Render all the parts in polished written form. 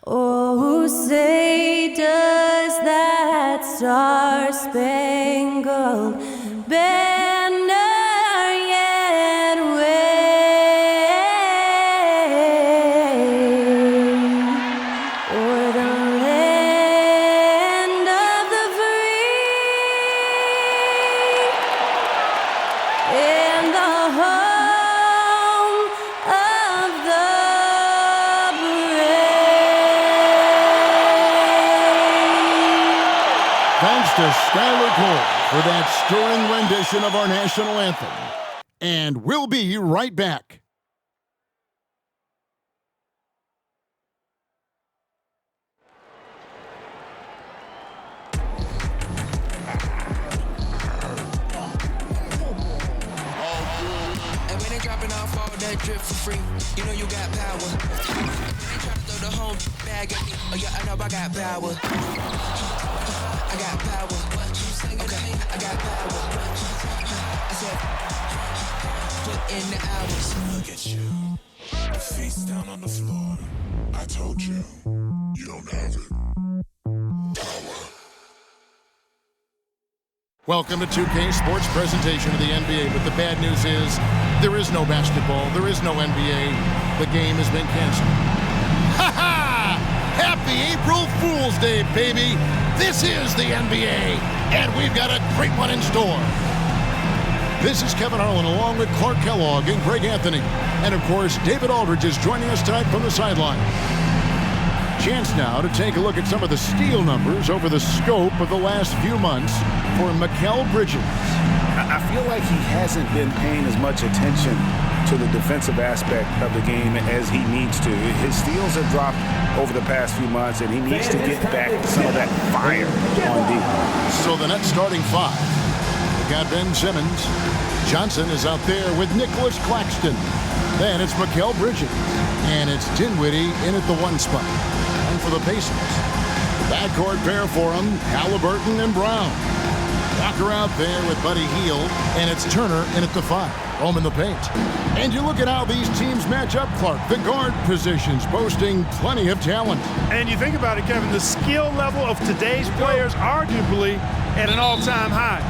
Oh, say does that star-spangled banner yet wave o'er the land of the free and the home of the Thanks to Skylar Cole for that stirring rendition of our national anthem. And we'll be right back. And when they dropping off all that drip for free, you know you got power. They try to throw the whole bag at me. Oh yeah, I know I got power. I got power. Okay, I got power. I said, put in the hours. Look at you, face down on the floor. I told you, you don't have it. Power. Welcome to 2K Sports presentation of the NBA, but the bad news is there is no basketball, there is no NBA. The game has been canceled. Ha ha! Happy April Fool's Day, baby! This is the NBA, and we've got a great one in store. This is Kevin Harlan along with Clark Kellogg and Greg Anthony. And of course, David Aldridge is joining us tonight from the sideline. Chance now to take a look at some of the steal numbers over the scope of the last few months for Mikal Bridges. I feel like he hasn't been paying as much attention to the defensive aspect of the game as he needs to. His steals have dropped over the past few months, and he needs to get back some of that fire on D. So the Nets starting five. We've got Ben Simmons. Johnson is out there with Nicholas Claxton. Then it's Mikal Bridges. And it's Dinwiddie in at the one spot. And for the Pacers, the backcourt pair for them, Halliburton and Brown. Walker out there with Buddy Hield, and it's Turner in at the five, home in the paint. And you look at how these teams match up, Clark. The guard positions boasting plenty of talent. And you think about it, Kevin, the skill level of today's players arguably at an all-time high.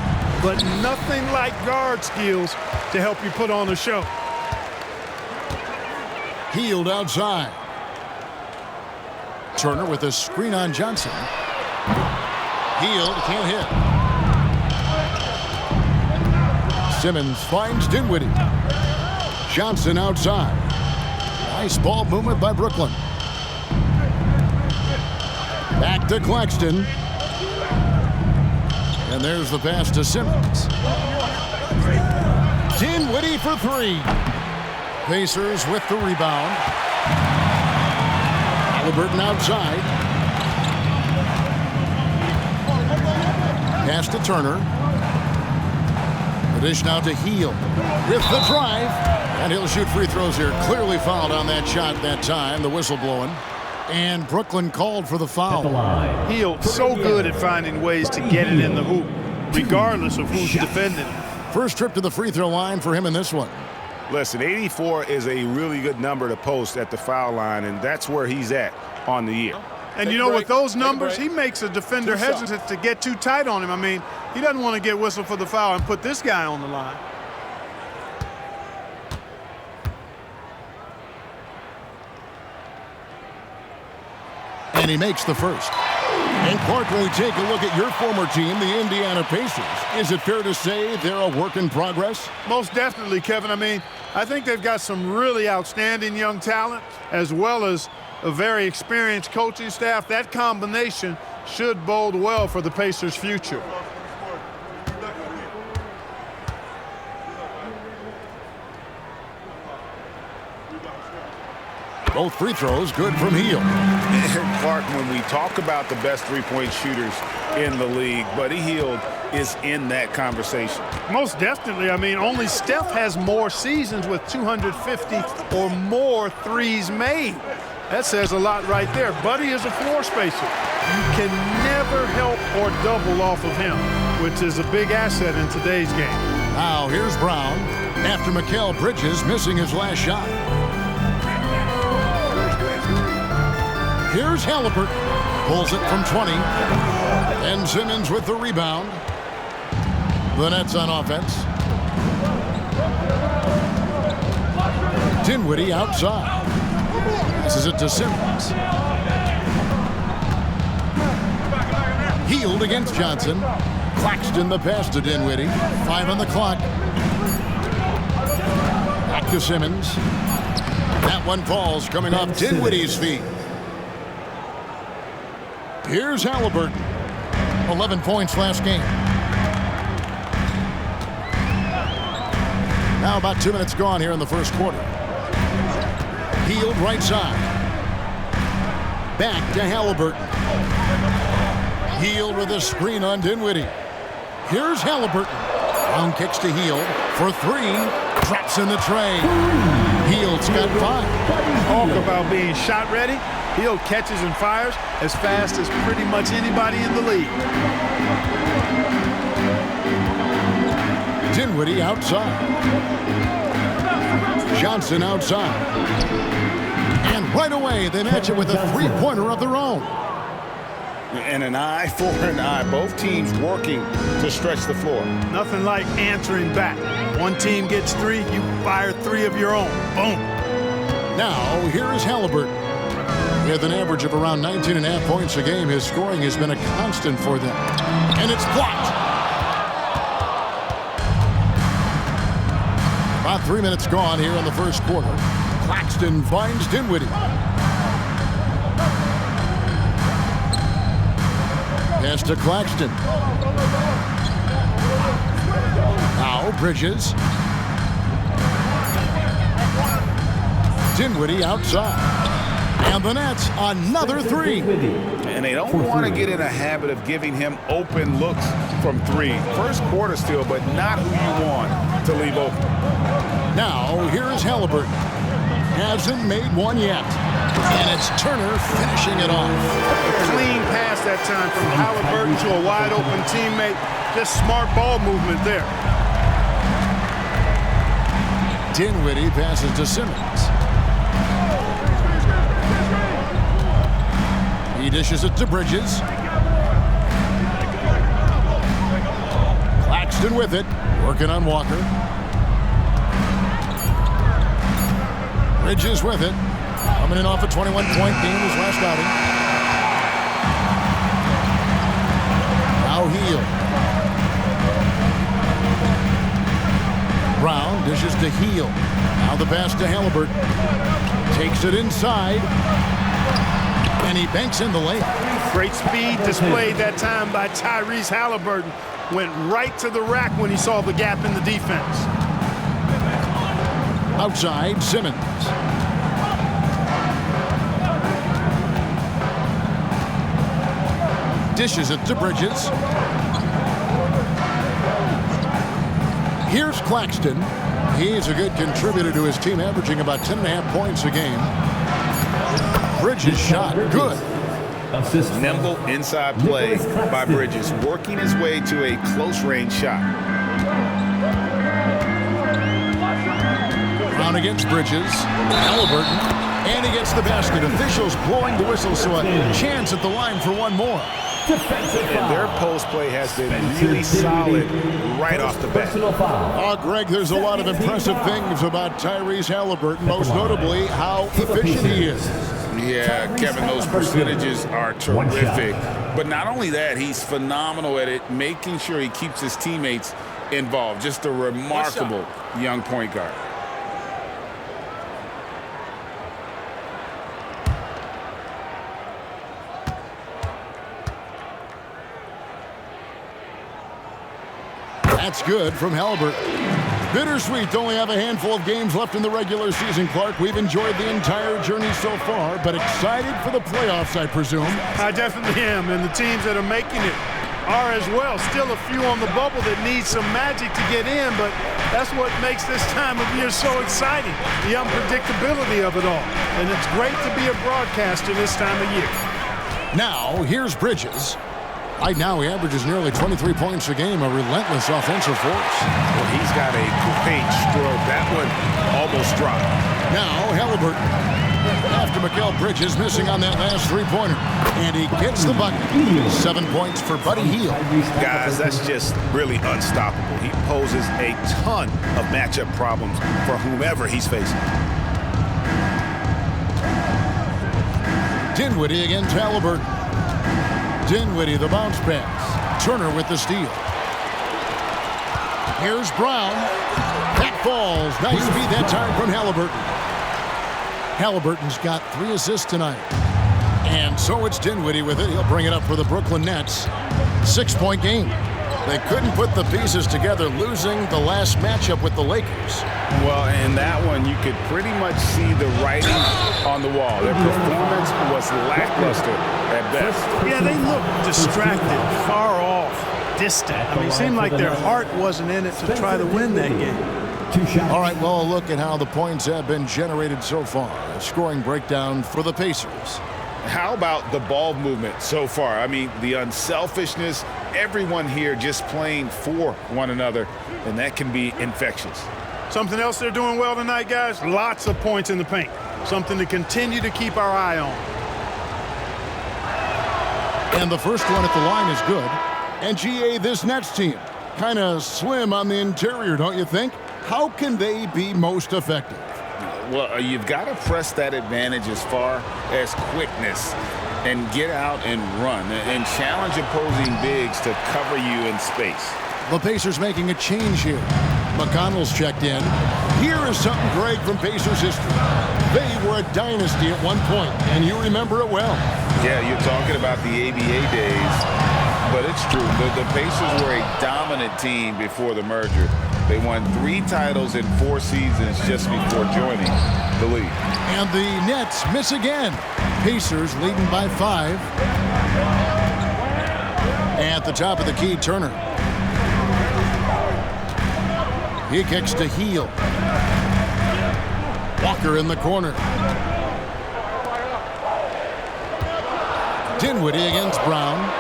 But nothing like guard skills to help you put on a show. Hield outside. Turner with a screen on Johnson. Hield can't hit. Simmons finds Dinwiddie. Johnson outside. Nice ball movement by Brooklyn. Back to Claxton. And there's the pass to Simmons. Dinwiddie for three. Pacers with the rebound. Halliburton outside. Pass to Turner. The dish now to Hield with the drive. And he'll shoot free throws here. Clearly fouled on that shot that time. The whistle blowing. And Brooklyn called for the foul. Hield so good at finding ways to get it in the hoop, regardless of who's defending him. First trip to the free throw line for him in this one. Listen, 84 is a really good number to post at the foul line, and that's where he's at on the year. And you know, with those numbers, he makes a defender hesitant to get too tight on him. I mean, he doesn't want to get whistled for the foul and put this guy on the line. And he makes the first. And Clark, when we take a look at your former team, the Indiana Pacers, is it fair to say they're a work in progress? Most definitely, Kevin. I mean, I think they've got some really outstanding young talent, as well as a very experienced coaching staff. That combination should bode well for the Pacers' future. Both free throws good from Hield. And Clark, when we talk about the best three-point shooters in the league, Buddy Hield is in that conversation. Most definitely. I mean, only Steph has more seasons with 250 or more threes made. That says a lot right there. Buddy is a floor spacer. You can never help or double off of him, which is a big asset in today's game. Now here's Brown after Mikal Bridges missing his last shot. Here's Halliburton. Pulls it from 20. And Simmons with the rebound. The Nets on offense. Dinwiddie outside. Passes it to Simmons. Healed against Johnson. Claxton the pass to Dinwiddie. 5 on the clock. Back to Simmons. That one falls coming off Dinwiddie's feet. Here's Halliburton. 11 points last game. Now about 2 minutes gone here in the first quarter. Healed right side. Back to Halliburton. Healed with a screen on Dinwiddie. Here's Halliburton. Long kicks to Healed for 3. Drops in the tray. Heald's got 5. Talk about being shot ready. Heald catches and fires as fast as pretty much anybody in the league. Dinwiddie outside. Johnson outside. And right away they match it with a three-pointer of their own. And an eye for an eye. Both teams working to stretch the floor. Nothing like answering back. One team gets 3, you fire 3 of your own. Boom. Now here is Halliburton. With an average of around 19.5 points a game, his scoring has been a constant for them. And it's blocked. About 3 minutes gone here in the first quarter. Claxton finds Dinwiddie. Pass to Claxton. Now Bridges. Dinwiddie outside. And the Nets, another 3. And they don't want to get in a habit of giving him open looks from 3. First quarter still, but not who you want to leave open. Now, here is Halliburton. Hasn't made one yet. And it's Turner finishing it off. A clean pass that time from Halliburton to a wide-open teammate. Just smart ball movement there. Dinwiddie passes to Simmons. He dishes it to Bridges. Claxton with it. Working on Walker. Bridges with it. Coming in off a 21-point game his last outing. Now Heald. Brown dishes to Heald. Now the pass to Halliburton. Takes it inside. And he banks in the layup. Great speed displayed that time by Tyrese Halliburton. Went right to the rack when he saw the gap in the defense. Outside, Simmons. Dishes it to Bridges. Here's Claxton. He's a good contributor to his team, averaging about 10.5 points a game. Bridges shot good. Nimble inside play by Bridges, working his way to a close-range shot. Brown against Bridges. Halliburton. And he gets the basket. Officials blowing the whistle, so a chance at the line for one more. And their post play has been really solid right off the bat. Oh, Greg, there's a lot of impressive things about Tyrese Halliburton, most notably how efficient he is. Yeah, Kevin, those percentages are terrific. But not only that, he's phenomenal at it, making sure he keeps his teammates involved. Just a remarkable young point guard. That's good from Halliburton. Bittersweet to only have a handful of games left in the regular season, Clark. We've enjoyed the entire journey so far, but excited for the playoffs, I presume. I definitely am, and the teams that are making it are as well. Still a few on the bubble that need some magic to get in, but that's what makes this time of year so exciting, the unpredictability of it all. And it's great to be a broadcaster this time of year. Now, here's Bridges. Right now, he averages nearly 23 points a game, a relentless offensive force. Well, he's got a great stroke. That one almost dropped. Now, Halliburton. After Mikal Bridges missing on that last three-pointer. And he gets the bucket. 7 points for Buddy Hield. Guys, that's just really unstoppable. He poses a ton of matchup problems for whomever he's facing. Dinwiddie against Halliburton. Dinwiddie, the bounce pass. Turner with the steal. Here's Brown. That falls. Nice feed that time from Halliburton. Halliburton's got 3 assists tonight. And so it's Dinwiddie with it. He'll bring it up for the Brooklyn Nets. 6-point game. They couldn't put the pieces together, losing the last matchup with the Lakers. Well, in that one, you could pretty much see the writing on the wall. Their performance was lackluster at best. Yeah, they looked distracted, far off, distant. I mean, it seemed like their heart wasn't in it to try to win that game. All right, well, a look at how the points have been generated so far. A scoring breakdown for the Pacers. How about the ball movement so far? I mean, the unselfishness, everyone here just playing for one another, and that can be infectious. Something else they're doing well tonight, guys, lots of points in the paint. Something to continue to keep our eye on. And the first one at the line is good. And GA, this Nets team, kind of slim on the interior, don't you think? How can they be most effective? Well, you've got to press that advantage as far as quickness and get out and run and challenge opposing bigs to cover you in space. The Pacers making a change here. McConnell's checked in. Here is something, Greg, from Pacers history. They were a dynasty at one point, and you remember it well. Yeah, you're talking about the ABA days, but it's true. The Pacers were a dominant team before the merger. They won 3 titles in 4 seasons just before joining the league. And the Nets miss again. Pacers leading by 5. At the top of the key, Turner. He kicks to Hield. Walker in the corner. Dinwiddie against Brown.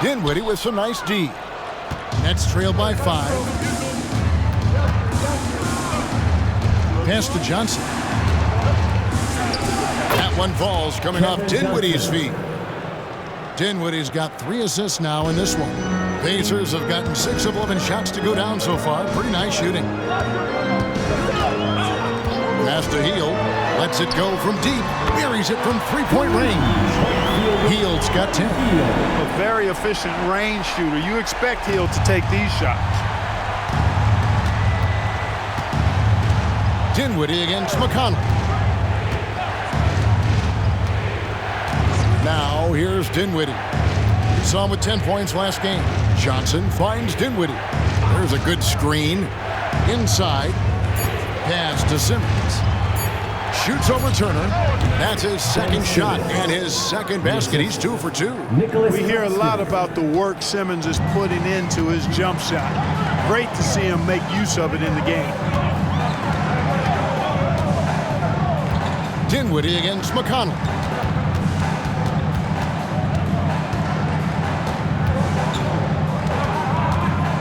Dinwiddie with some nice D. Nets trail by 5. Pass to Johnson. That one falls, coming off Dinwiddie's feet. Dinwiddie's got 3 assists now in this one. Pacers have gotten 6 of 11 shots to go down so far. Pretty nice shooting. Pass to Hield. Lets it go from deep. Buries it from 3-point range. Hield's got 10. A very efficient range shooter. You expect Hield to take these shots. Dinwiddie against McConnell. Now here's Dinwiddie. We saw him with 10 points last game. Johnson finds Dinwiddie. There's a good screen. Inside. Pass to Simmons. Shoots over Turner. That's his second shot and his second basket. He's 2 for 2. We hear a lot about the work Simmons is putting into his jump shot. Great to see him make use of it in the game. Dinwiddie against McConnell.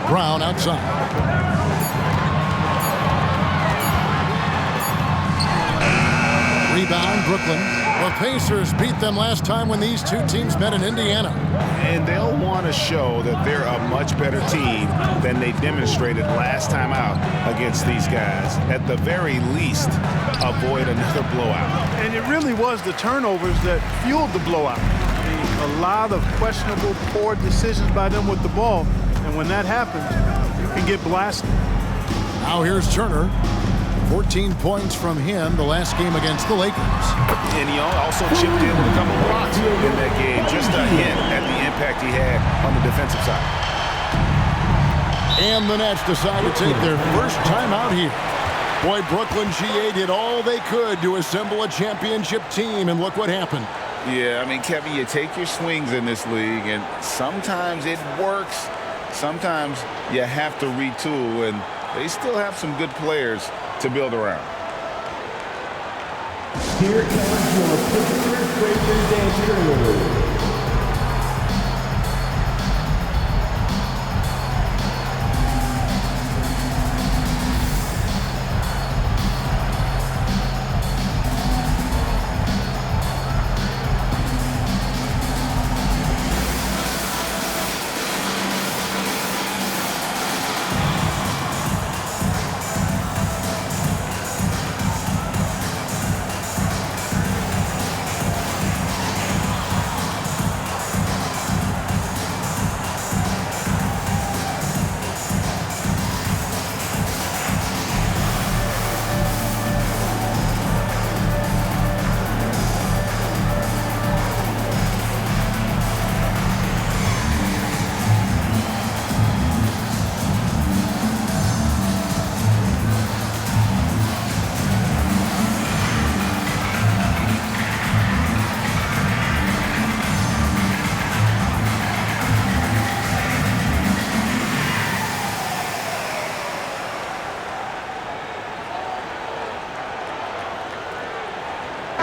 Brown outside. Rebound, Brooklyn. The Pacers beat them last time when these two teams met in Indiana. And they'll want to show that they're a much better team than they demonstrated last time out against these guys. At the very least, avoid another blowout. And it really was the turnovers that fueled the blowout. A lot of questionable, poor decisions by them with the ball. And when that happens, you can get blasted. Now here's Turner. 14 points from him the last game against the Lakers. And he also chipped in with a couple blocks in that game. Just a hint at the impact he had on the defensive side. And the Nets decide to take their first time out here. Boy, Brooklyn GA did all they could to assemble a championship team, and look what happened. Yeah, I mean, Kevin, you take your swings in this league, and sometimes it works. Sometimes you have to retool, and they still have some good players to build around. Here comes your Pittsburgh Breakers and Cheerleaders.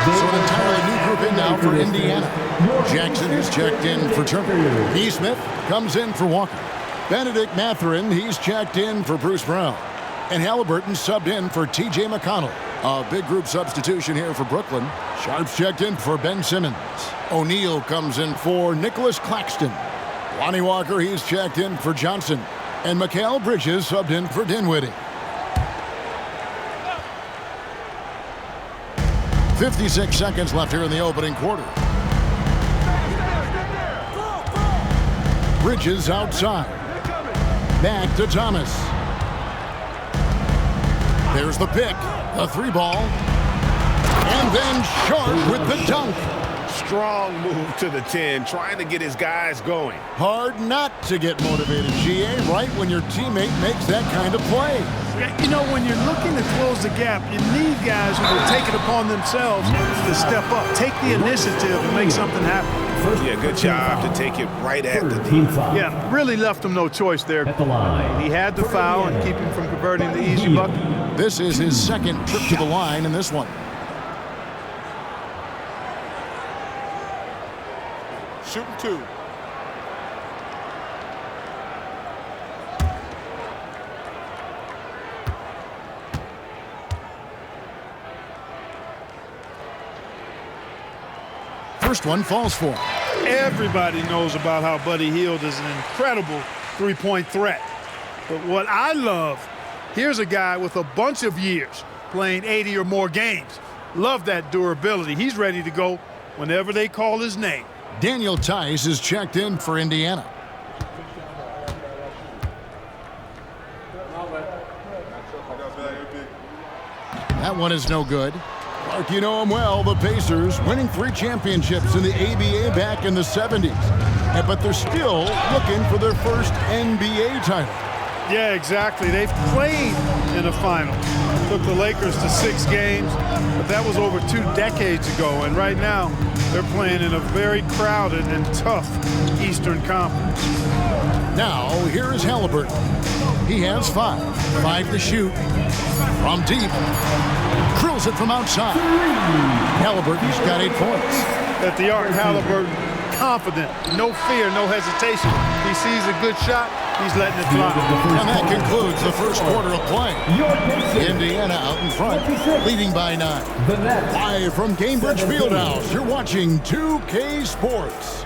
So an entirely new group in now for Indiana. Jackson is checked in for Turner. Neesmith comes in for Walker. Benedict Matherin, he's checked in for Bruce Brown. And Halliburton subbed in for T.J. McConnell. A big group substitution here for Brooklyn. Sharps checked in for Ben Simmons. O'Neal comes in for Nicholas Claxton. Lonnie Walker, he's checked in for Johnson. And Mikal Bridges subbed in for Dinwiddie. 56 seconds left here in the opening quarter. Bridges outside. Back to Thomas. There's the pick. A three ball. And then Sharp with the dunk. Strong move to the 10, trying to get his guys going. Hard not to get motivated, GA, right when your teammate makes that kind of play. You know, when you're looking to close the gap, you need guys who will take it upon themselves to step up, take the initiative and make something happen. Yeah, good job to take it right at the Team foul. Yeah, really left him no choice there. At the line. He had to foul and keep him from converting the easy bucket. This is his second trip to the line in this one. Shooting two. First one falls for him. Everybody knows about how Buddy Hield is an incredible three-point threat. But what I love, here's a guy with a bunch of years playing 80 or more games. Love that durability. He's ready to go whenever they call his name. Daniel Tice is checked in for Indiana. That one is no good. Mark, you know him well, the Pacers, winning 3 championships in the ABA back in the 70s. But they're still looking for their first NBA title. Yeah, exactly. They've played in a final. Took the Lakers to 6 games, but that was over 2 decades ago. And right now, they're playing in a very crowded and tough Eastern Conference. Now, here is Halliburton. He has 5 to shoot. From deep. Drills it from outside. Halliburton's got 8 points. At the arc, Halliburton, confident, no fear, no hesitation. He sees a good shot, he's letting it fly. And that concludes the first quarter of play. Indiana out in front, leading by 9. Live from Cambridge Fieldhouse, you're watching 2K Sports.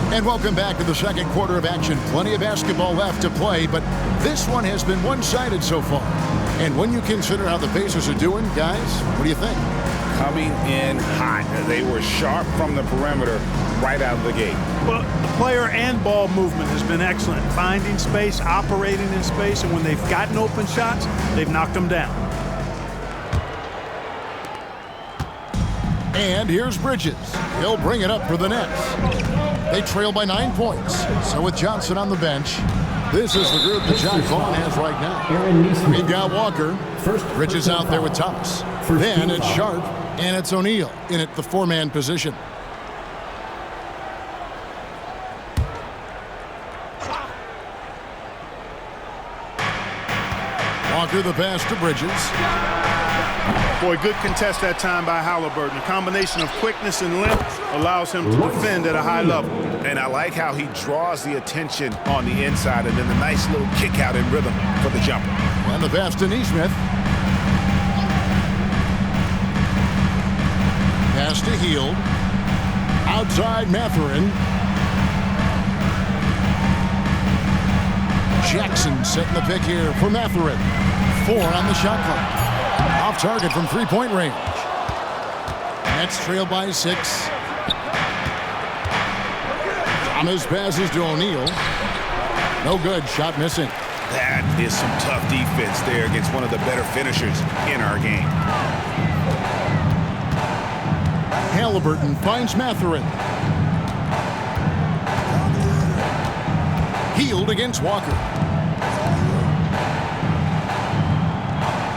And welcome back to the second quarter of action. Plenty of basketball left to play, but this one has been one-sided so far. And when you consider how the Pacers are doing, guys, what do you think? coming in hot. They were sharp from the perimeter right out of the gate. Well, the player and ball movement has been excellent. Finding space, operating in space, and when they've gotten open shots, they've knocked them down. And here's Bridges. He'll bring it up for the Nets. They trail by 9 points. So with Johnson on the bench, this is the group that John Vaughn has right now. We've got Walker. Bridges out there with Thomas. Then it's Sharp, and it's O'Neal in at the four-man position. Walker the pass to Bridges. Boy, good contest that time by Halliburton. A combination of quickness and length allows him to defend at a high level. And I like how he draws the attention on the inside and then the nice little kick out in rhythm for the jumper. And the pass to Nesmith. Pass to Hield. Outside Mathurin. Jackson setting the pick here for Mathurin. 4 on the shot clock. Off target from three-point range. Nets trail by 6. Thomas passes to O'Neal. No good. Shot missing. That is some tough defense there against one of the better finishers in our game. Halliburton finds Mathurin. Hield against Walker.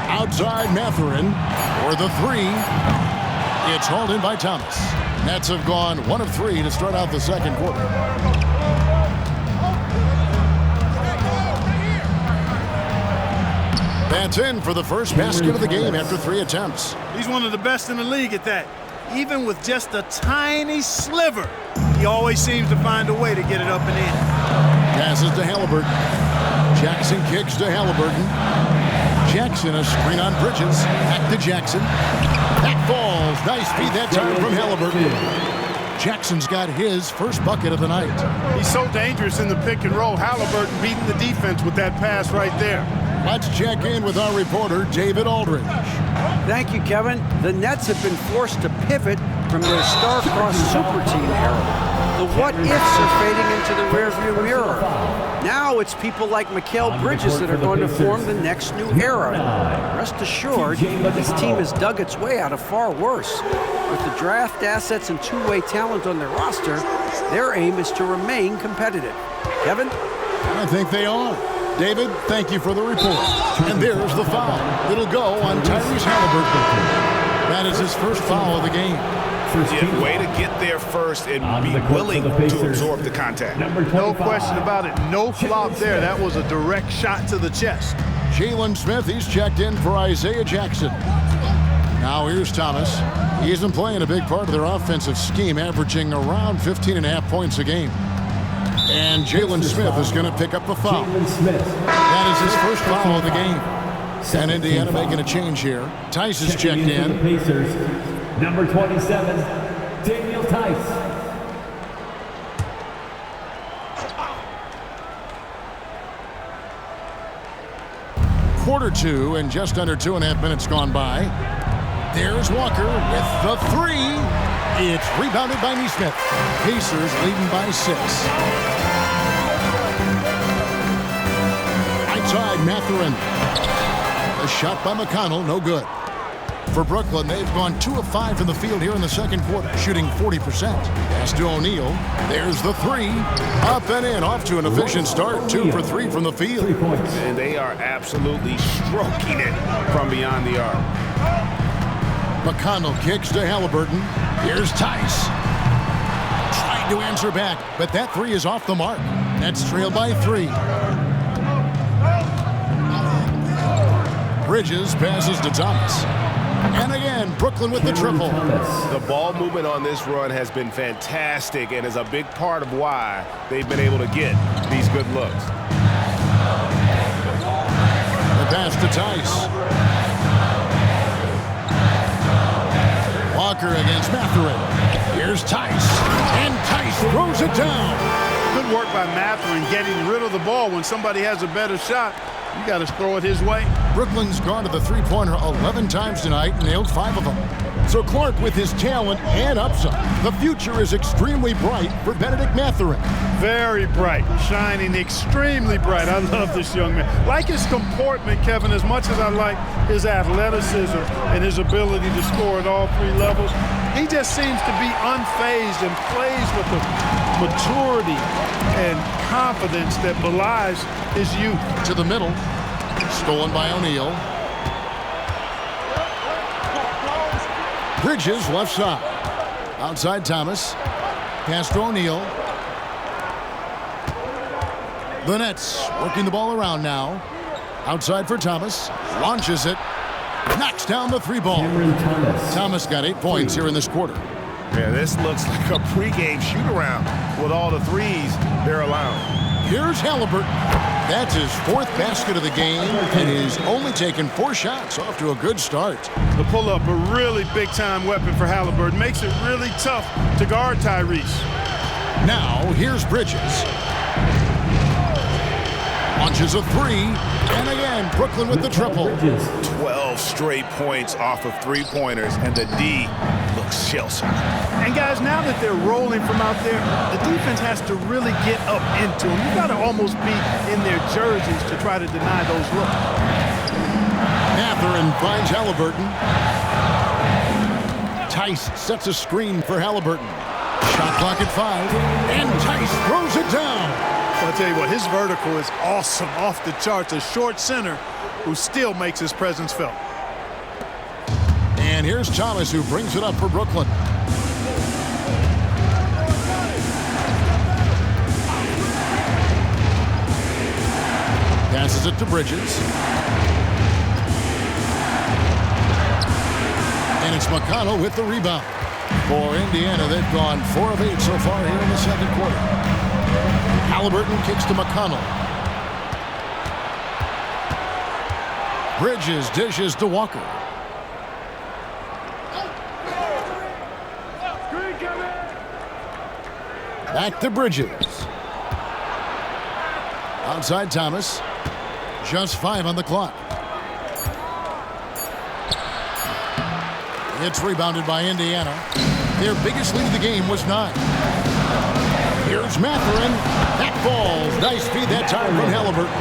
Outside Mathurin for the 3. It's hauled in by Thomas. Nets have gone 1 of 3 to start out the second quarter. That's in for the first basket of the game after 3 attempts. He's one of the best in the league at that. Even with just a tiny sliver, he always seems to find a way to get it up and in. Passes to Halliburton. Jackson kicks to Halliburton. Jackson a screen on Bridges. Back to Jackson. That falls. Nice feed that time from Halliburton. Jackson's got his first bucket of the night. He's so dangerous in the pick and roll. Halliburton beating the defense with that pass right there. Let's check in with our reporter, David Aldridge. Thank you, Kevin. The Nets have been forced to pivot from their star-crossed super team era. The what-ifs are fading into the rearview mirror. Now it's people like Mikal Bridges that are going to form the next new era. Rest assured, this team has dug its way out of far worse. With the draft assets and two-way talent on their roster, their aim is to remain competitive. Kevin? I think they are. David, thank you for the report. And there's the foul. It'll go on Tyrese Halliburton. That is his first foul of the game. Yeah, way to get there first and be willing to absorb the contact. No question about it. No flop there. That was a direct shot to the chest. Jalen Smith, he's checked in for Isaiah Jackson. Now here's Thomas. He isn't playing a big part of their offensive scheme, averaging around 15.5 points a game. And Jalen Smith is going to pick up the foul. That is his first foul of the game. And Indiana making a change here. Tice is checked in. Pacers, number 27, Daniel Tice. Quarter 2 and just under 2.5 minutes gone by. There's Walker with the 3. It's rebounded by Nesmith. Pacers leading by 6. Outside Mathurin. A shot by McConnell, no good. For Brooklyn, they've gone 2 of 5 from the field here in the second quarter, shooting 40%. Pass to O'Neal. There's the 3. Up and in, off to an efficient start. 2 for 3 from the field. And they are absolutely stroking it from beyond the arc. McConnell kicks to Halliburton. Here's Tice. Trying to answer back, but that 3 is off the mark. Nets trail by 3. Bridges passes to Thomas. And again, Brooklyn with the triple. The ball movement on this run has been fantastic and is a big part of why they've been able to get these good looks. The pass to Tice. Walker against Mathurin. Here's Tice. And Tice throws it down. Good work by Mathurin getting rid of the ball. When somebody has a better shot, you got to throw it his way. Brooklyn's gone to the three-pointer 11 times tonight and nailed 5 of them. So Clark, with his talent and upside, the future is extremely bright for Benedict Mathurin. Very bright, shining extremely bright. I love this young man. Like his comportment, Kevin, as much as I like his athleticism and his ability to score at all three levels, he just seems to be unfazed and plays with the maturity and confidence that belies his youth. To the middle, stolen by O'Neal. Bridges left side. Outside Thomas. Pass to O'Neal. The Nets working the ball around now. Outside for Thomas. Launches it. Knocks down the three ball. Thomas got 8 points here in this quarter. Yeah, this looks like a pregame shoot-around with all the threes they're allowing. Here's Halliburton. That's his 4th basket of the game, and he's only taken 4 shots. Off to a good start. The pull-up, a really big-time weapon for Halliburton. Makes it really tough to guard Tyrese. Now, here's Bridges. Launches a 3, and again, Brooklyn with the triple. 12 straight points off of three-pointers, and the D looks shell-shocked. And guys, now that they're rolling from out there, the defense has to really get up into them. You got to almost be in their jerseys to try to deny those looks. Mathurin finds Halliburton. Tice sets a screen for Halliburton. Shot clock at 5, and Tice throws it down. I'll tell you what, his vertical is awesome, off the charts. A short center who still makes his presence felt. And here's Thomas, who brings it up for Brooklyn. Passes it to Bridges. And it's McConnell with the rebound. For Indiana, they've gone 4 of 8 so far here in the second quarter. Halliburton kicks to McConnell. Bridges dishes to Walker. Back to Bridges. Outside Thomas. Just 5 on the clock. It's rebounded by Indiana. Their biggest lead of the game was 9. Here's Mathurin. That falls. Nice feed that time from Halliburton.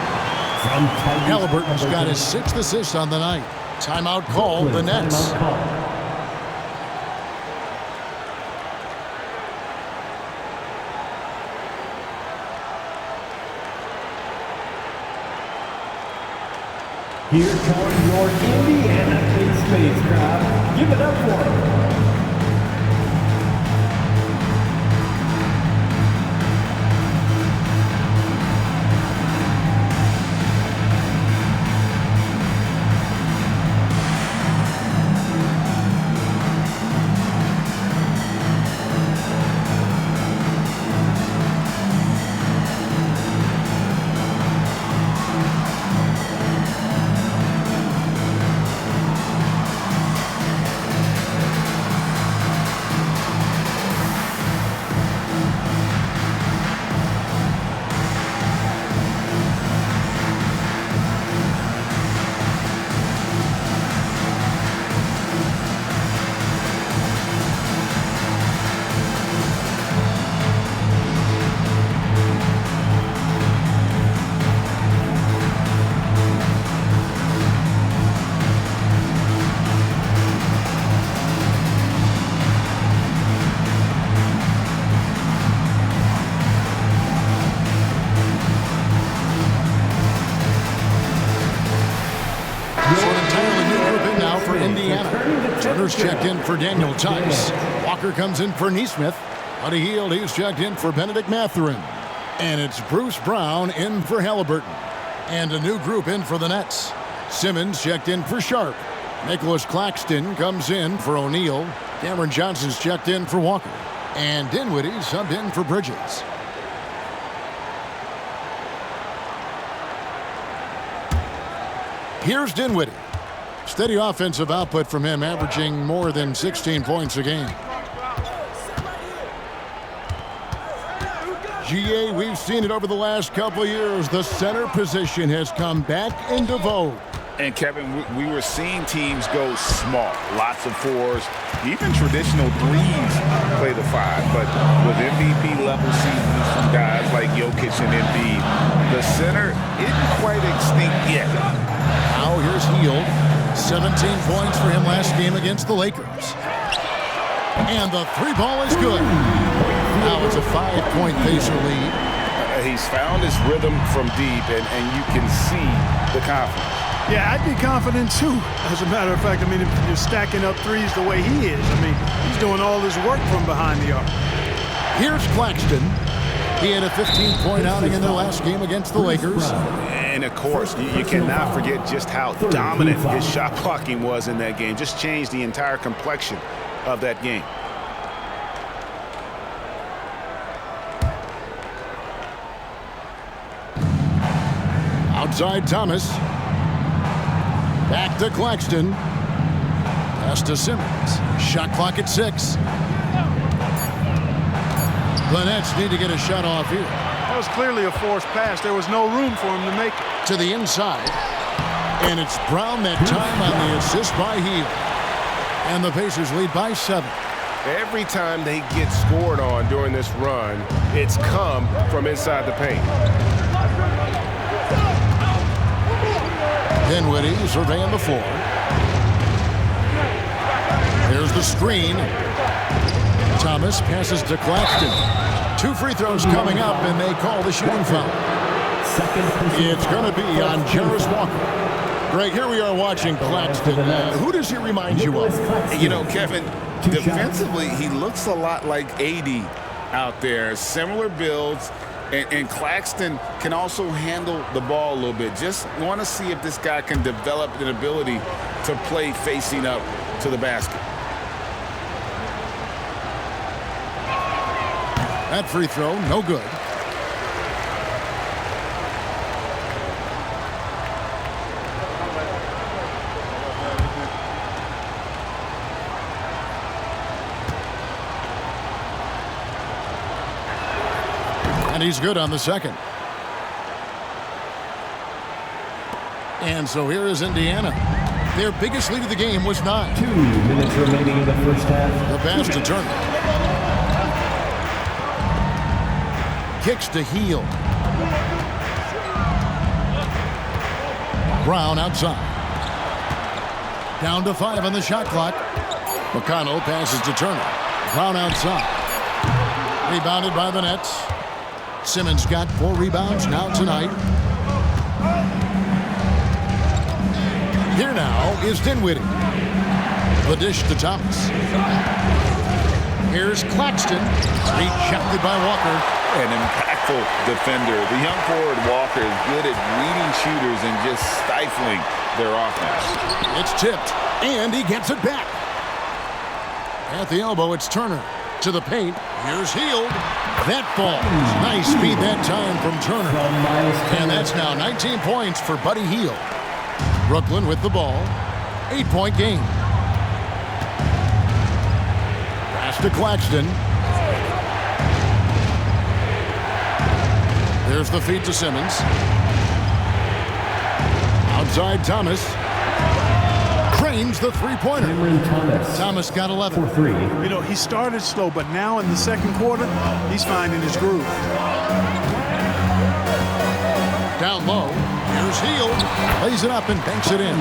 Halliburton's got his 6th assist on the night. Timeout called, the Nets. Here comes your Indiana Kid Space crowd. Give it up for him. Turner's checked in for Daniel Tice. Walker comes in for Neesmith. Buddy Hield, he's checked in for Benedict Mathurin. And it's Bruce Brown in for Halliburton. And a new group in for the Nets. Simmons checked in for Sharp. Nicholas Claxton comes in for O'Neal. Cameron Johnson's checked in for Walker. And Dinwiddie subbed in for Bridges. Here's Dinwiddie. Steady offensive output from him, averaging more than 16 points a game. GA, we've seen it over the last couple of years. The center position has come back into vogue. And Kevin, we were seeing teams go small, lots of fours, even traditional threes play the five. But with MVP level seasons from guys like Jokic and Embiid, the center isn't quite extinct yet. Now here's Hield. 17 points for him last game against the Lakers. And the three ball is good. Now it's a 5-point Pacer lead. He's found his rhythm from deep, and you can see the confidence. Yeah, I'd be confident too. As a matter of fact, I mean, if you're stacking up threes the way he is, I mean, he's doing all his work from behind the arc. Here's Claxton. He had a 15-point outing in their last game against the Lakers. And of course, you cannot forget just how dominant his shot blocking was in that game. Just changed the entire complexion of that game. Outside Thomas. Back to Claxton. Pass to Simmons. Shot clock at 6. The Nets need to get a shot off here. That was clearly a forced pass. There was no room for him to make it. To the inside. And it's Brown that time on the assist by Hield. And the Pacers lead by 7. Every time they get scored on during this run, it's come from inside the paint. Dinwiddie surveying the floor. Here's the screen. Thomas passes to Claxton. 2 free throws coming up, and they call the shooting foul. It's going to be on Jarris Walker. Greg, here we are watching Claxton. Who does he remind you of? You know, Kevin, defensively, he looks a lot like AD out there. Similar builds. And Claxton can also handle the ball a little bit. Just want to see if this guy can develop an ability to play facing up to the basket. That free throw, no good. And he's good on the second. And so here is Indiana. Their biggest lead of the game was 9. 2 minutes remaining in the first half. The pass to Turner. Kicks to Hield. Brown outside. Down to 5 on the shot clock. McConnell passes to Turner. Brown outside. Rebounded by the Nets. Simmons got 4 rebounds now tonight. Here now is Dinwiddie. The dish to Thomas. Here's Claxton. Rejected by Walker. An impactful defender. The young forward Walker is good at reading shooters and just stifling their offense. It's tipped, and he gets it back. At the elbow, it's Turner. To the paint. Here's Hield. That falls. Nice speed that time from Turner. And that's now 19 points for Buddy Hield. Brooklyn with the ball. 8-point game. Pass to Claxton. There's the feed to Simmons. Outside Thomas. Cranes the three-pointer. Thomas got 11. For 3. You know, he started slow, but now in the second quarter, he's finding his groove. Down low. Here's Hield. Lays it up and banks it in.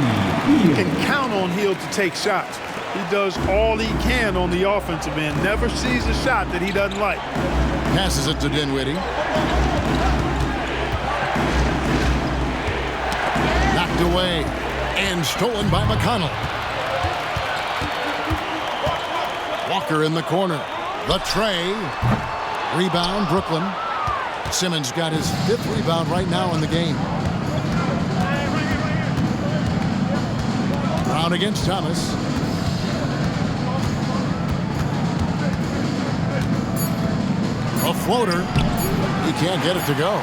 You can count on Hield to take shots. He does all he can on the offensive end. Never sees a shot that he doesn't like. Passes it to Dinwiddie. Knocked away. And stolen by McConnell. Walker in the corner. The tray. Rebound, Brooklyn. Simmons got his 5th rebound right now in the game. Brown against Thomas. A floater. He can't get it to go.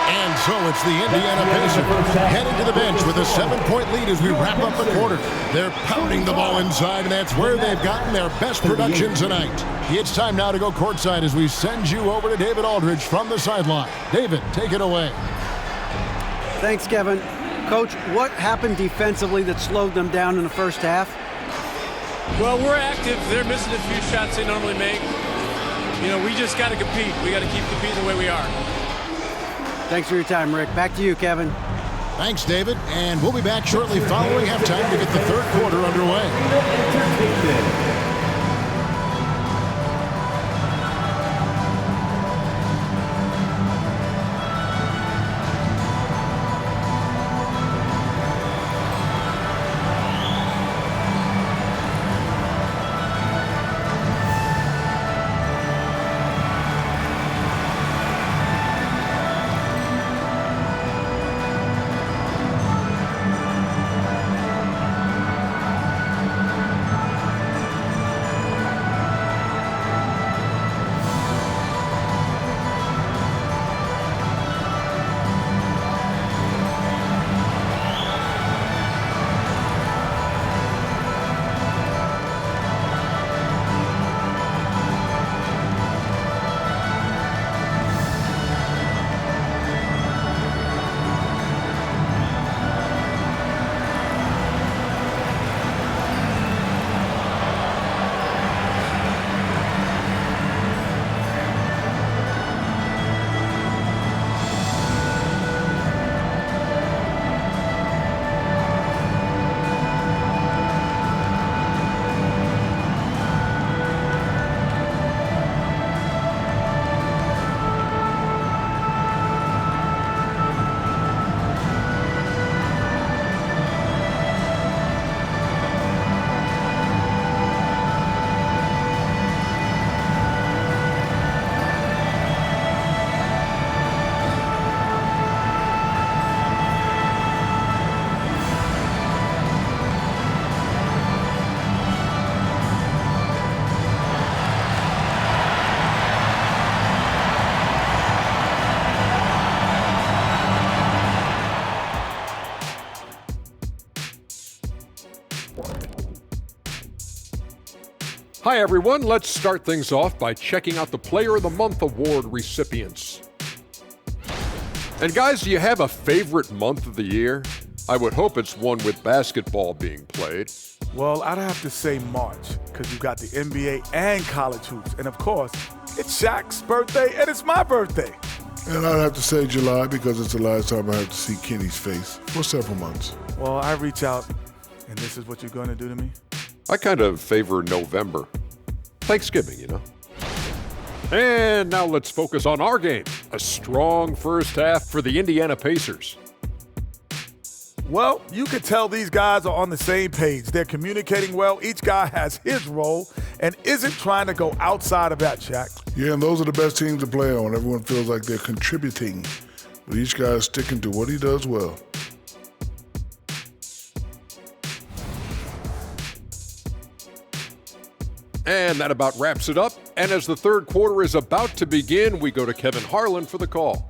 And so it's the Indiana Pacers heading to the bench with a 7-point lead as we wrap up the quarter. They're pounding the ball inside, and that's where they've gotten their best production tonight. It's time now to go courtside as we send you over to David Aldridge from the sideline. David, take it away. Thanks, Kevin. Coach, what happened defensively that slowed them down in the first half? Well, we're active. They're missing a few shots they normally make. You know, we just got to compete. We got to keep competing the way we are. Thanks for your time, Rick. Back to you, Kevin. Thanks, David. And we'll be back shortly following halftime to get the third quarter underway. Hi everyone, let's start things off by checking out the Player of the Month award recipients. And guys, do you have a favorite month of the year? I would hope it's one with basketball being played. Well, I'd have to say March, because you've got the NBA and college hoops. And of course, it's Shaq's birthday and it's my birthday. And I'd have to say July because it's the last time I have to see Kenny's face for several months. Well, I reach out, and this is what you're going to do to me? I kind of favor November. Thanksgiving, you know. And now let's focus on our game. A strong first half for the Indiana Pacers. Well, you can tell these guys are on the same page. They're communicating well. Each guy has his role and isn't trying to go outside of that, Shaq. Yeah, and those are the best teams to play on. Everyone feels like they're contributing, but each guy is sticking to what he does well. And that about wraps it up. And as the third quarter is about to begin, we go to Kevin Harlan for the call.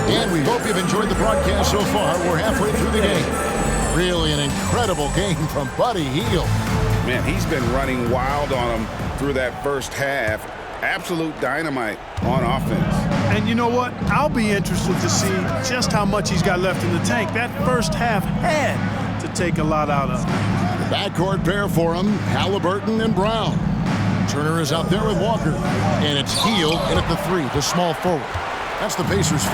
And we hope you've enjoyed the broadcast so far. We're halfway through the game. Really an incredible game from Buddy Hield. Man, he's been running wild on him through that first half. Absolute dynamite on offense. And you know what? I'll be interested to see just how much he's got left in the tank. That first half had to take a lot out of him. The backcourt pair for him, Halliburton and Brown. Turner is out there with Walker. And it's Hield in at the three, the small forward. That's the Pacers' 5.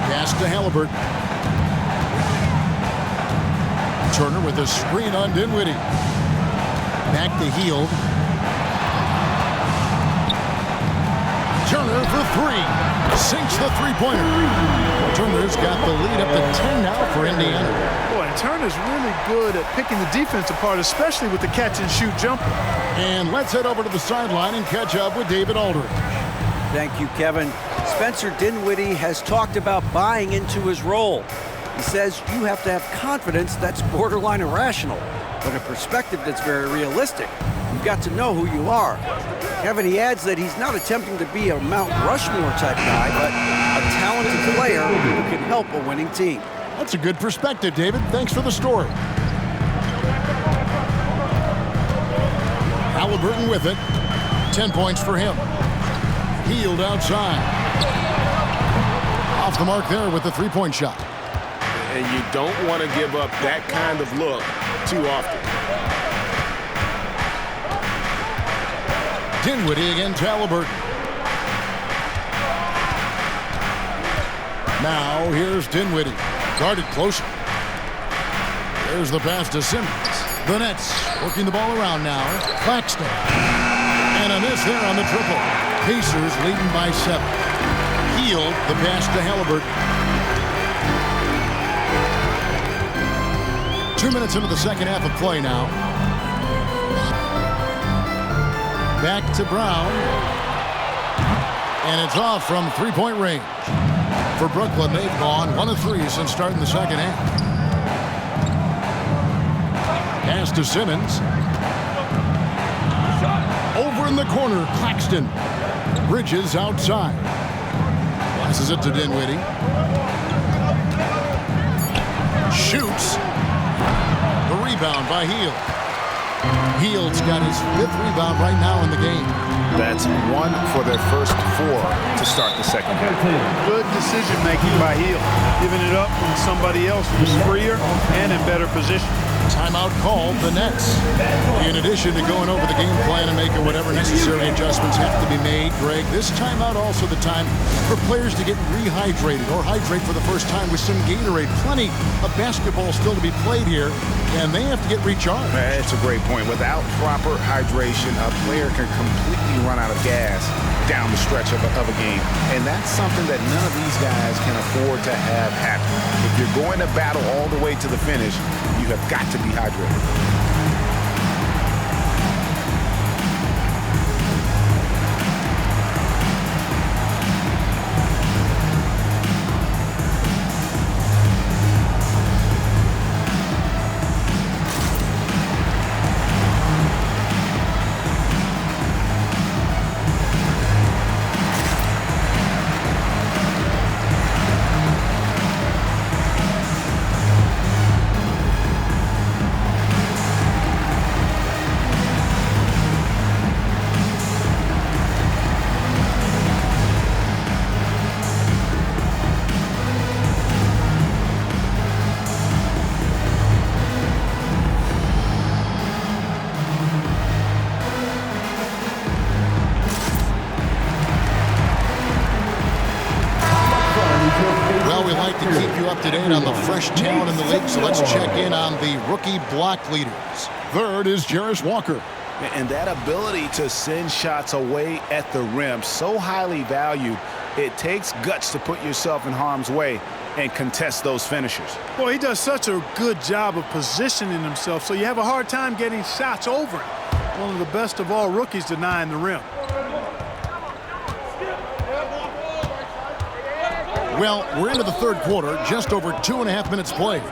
Pass to Halliburton. Turner with a screen on Dinwiddie. Back to Hield. Turner for 3. Sinks the three-pointer. Turner's got the lead up to 10 now for Indiana. Boy, and Turner's really good at picking the defense apart, especially with the catch-and-shoot jumper. And let's head over to the sideline and catch up with David Aldridge. Thank you, Kevin. Spencer Dinwiddie has talked about buying into his role. He says you have to have confidence that's borderline irrational, but a perspective that's very realistic. You've got to know who you are. Kevin, he adds that he's not attempting to be a Mount Rushmore type guy, but a talented player who can help a winning team. Let's That's a good perspective, David. Thanks for the story. Halliburton with it. 10 points for him. Healed outside. Off the mark there with the three-point shot. And you don't want to give up that kind of look too often. Dinwiddie against Halliburton. Now here's Dinwiddie. Guarded closer. There's the pass to Simmons. The Nets working the ball around now. Claxton. And a miss there on the triple. Pacers leading by 7. Healed the pass to Halliburton. 2 minutes into the second half of play now. Back to Brown. And it's off from three-point range. For Brooklyn, they've gone 1 of 3 since starting the second half. Pass to Simmons. Over in the corner, Claxton. Bridges outside. Passes it to Dinwiddie. Shoots. The rebound by Hield. Hield's got his 5th rebound right now in the game. That's 1 for their first 4 to start the second half. Good decision-making by Hield, giving it up when somebody else was freer and in better position. Timeout called the Nets. In addition to going over the game plan and making whatever necessary adjustments have to be made, Greg, this timeout also the time for players to get rehydrated or hydrate for the first time with some Gatorade. Plenty of basketball still to be played here, and they have to get recharged. That's a great point. Without proper hydration, a player can completely run out of gas down the stretch of a game. And that's something that none of these guys can afford to have happen. If you're going to battle all the way to the finish, you have got to be hydrated. Up to date on the fresh talent in the league, so let's check in on the rookie block leaders. Third is Jarris Walker. And that ability to send shots away at the rim, so highly valued, it takes guts to put yourself in harm's way and contest those finishers. Well, he does such a good job of positioning himself, so you have a hard time getting shots over him. One of the best of all rookies denying the rim. Well, we're into the third quarter, just over 2.5 minutes played.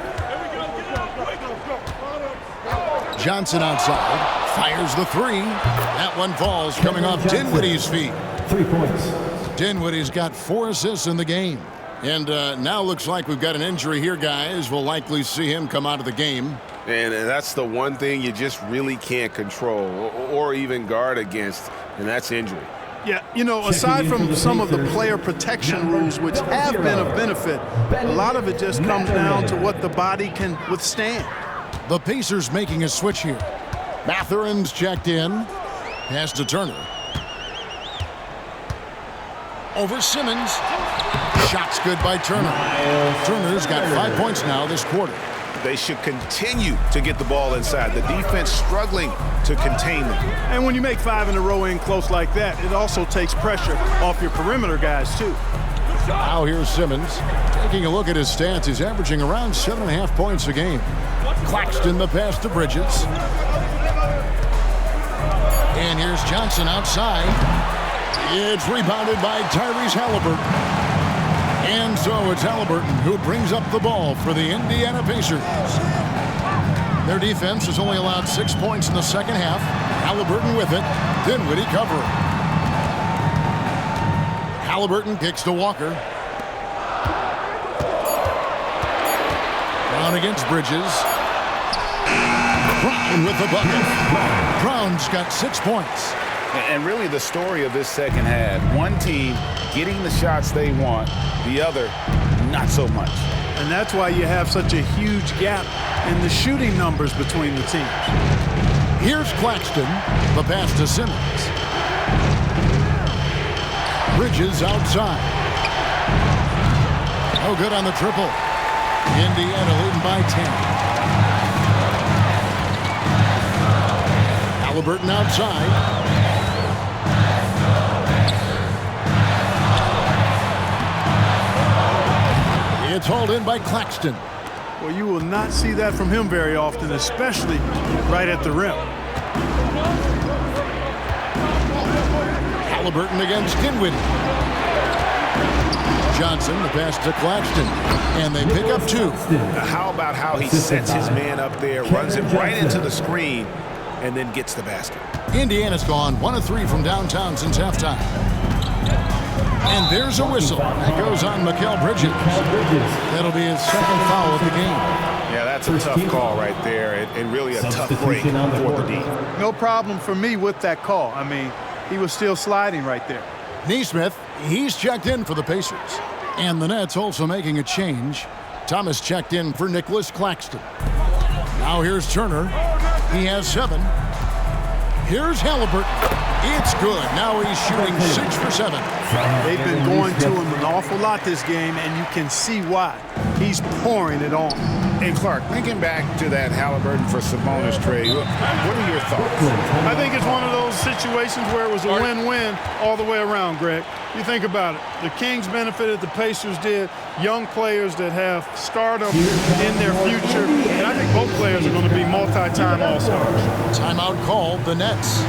Johnson outside, fires the 3. That one falls, coming off Dinwiddie's feet. 3 points. Dinwiddie's got 4 assists in the game. And now looks like we've got an injury here, guys. We'll likely see him come out of the game. And that's the one thing you just really can't control or even guard against, and that's injury. Yeah, you know, aside from some of the player protection rules, which have been of benefit, a lot of it just comes down to what the body can withstand. The Pacers making a switch here. Mathurin's checked in. Pass to Turner. Over Simmons. Shots good by Turner. Turner's got 5 points now this quarter. They should continue to get the ball inside. The defense struggling to contain them. And when you make 5 in a row in close like that, it also takes pressure off your perimeter guys, too. Now here's Simmons. Taking a look at his stats, he's averaging around 7.5 points a game. Claxton the pass to Bridges. And here's Johnson outside. It's rebounded by Tyrese Halliburton. And so it's Halliburton who brings up the ball for the Indiana Pacers. Their defense has only allowed 6 points in the second half. Halliburton with it. Dinwiddie covering. Halliburton kicks to Walker. Brown against Bridges. Brown with the bucket. Brown's got 6 points. And really the story of this second half, one team getting the shots they want, the other not so much. And that's why you have such a huge gap in the shooting numbers between the teams. Here's Claxton. The pass to Simmons. Bridges outside. No good on the triple. Indiana leading by 10. Halliburton outside. It's hauled in by Claxton. Well, you will not see that from him very often, especially right at the rim. Halliburton against Dinwiddie. Johnson, the pass to Claxton, and they pick up 2. How about how he sets his man up there, runs it right into the screen, and then gets the basket. Indiana's gone 1 of 3 from downtown since halftime. And there's a whistle that goes on Mikal Bridges. That'll be his second foul of the game. Yeah, that's a tough call right there, and really a tough break for the D. No problem for me with that call. I mean, he was still sliding right there. Neesmith, he's checked in for the Pacers. And the Nets also making a change. Thomas checked in for Nicholas Claxton. Now here's Turner. He has 7. Here's Halliburton. It's good. Now he's shooting 6 for 7. They've been going to him an awful lot this game, and you can see why. He's pouring it on. Hey, Clark, thinking back to that Halliburton for Sabonis trade, what are your thoughts? I think it's one of those situations where it was a win-win all the way around, Greg. You think about it. The Kings benefited, the Pacers did. Young players that have stardom in their future. And I think both players are going to be multi-time All-Stars. Timeout called the Nets.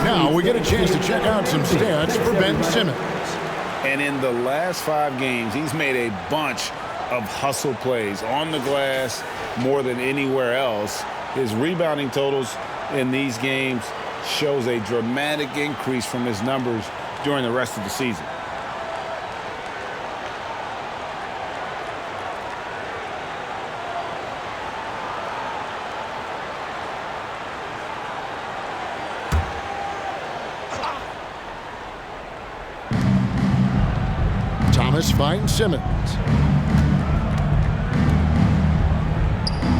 Now we get a chance to check out some stats for Ben Simmons. And in the last 5 games, he's made a bunch of hustle plays on the glass more than anywhere else. His rebounding totals in these games shows a dramatic increase from his numbers during the rest of the season. Thomas finds Simmons.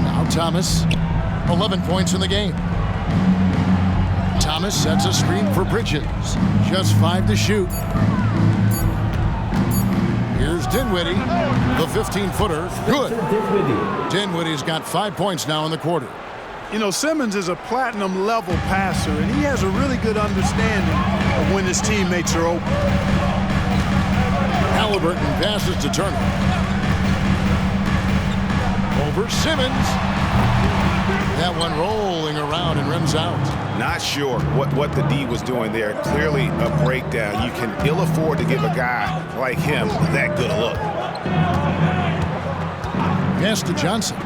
Now Thomas, 11 points in the game. Thomas sets a screen for Bridges. Just 5 to shoot. Here's Dinwiddie, the 15-footer. Good. Dinwiddie's got 5 points now in the quarter. You know, Simmons is a platinum-level passer, and he has a really good understanding of when his teammates are open. Halliburton passes to Turner. Over Simmons. That one rolling around and rims out. Not sure what the D was doing there. Clearly a breakdown. You can ill afford to give a guy like him that good a look. Pass to Johnson.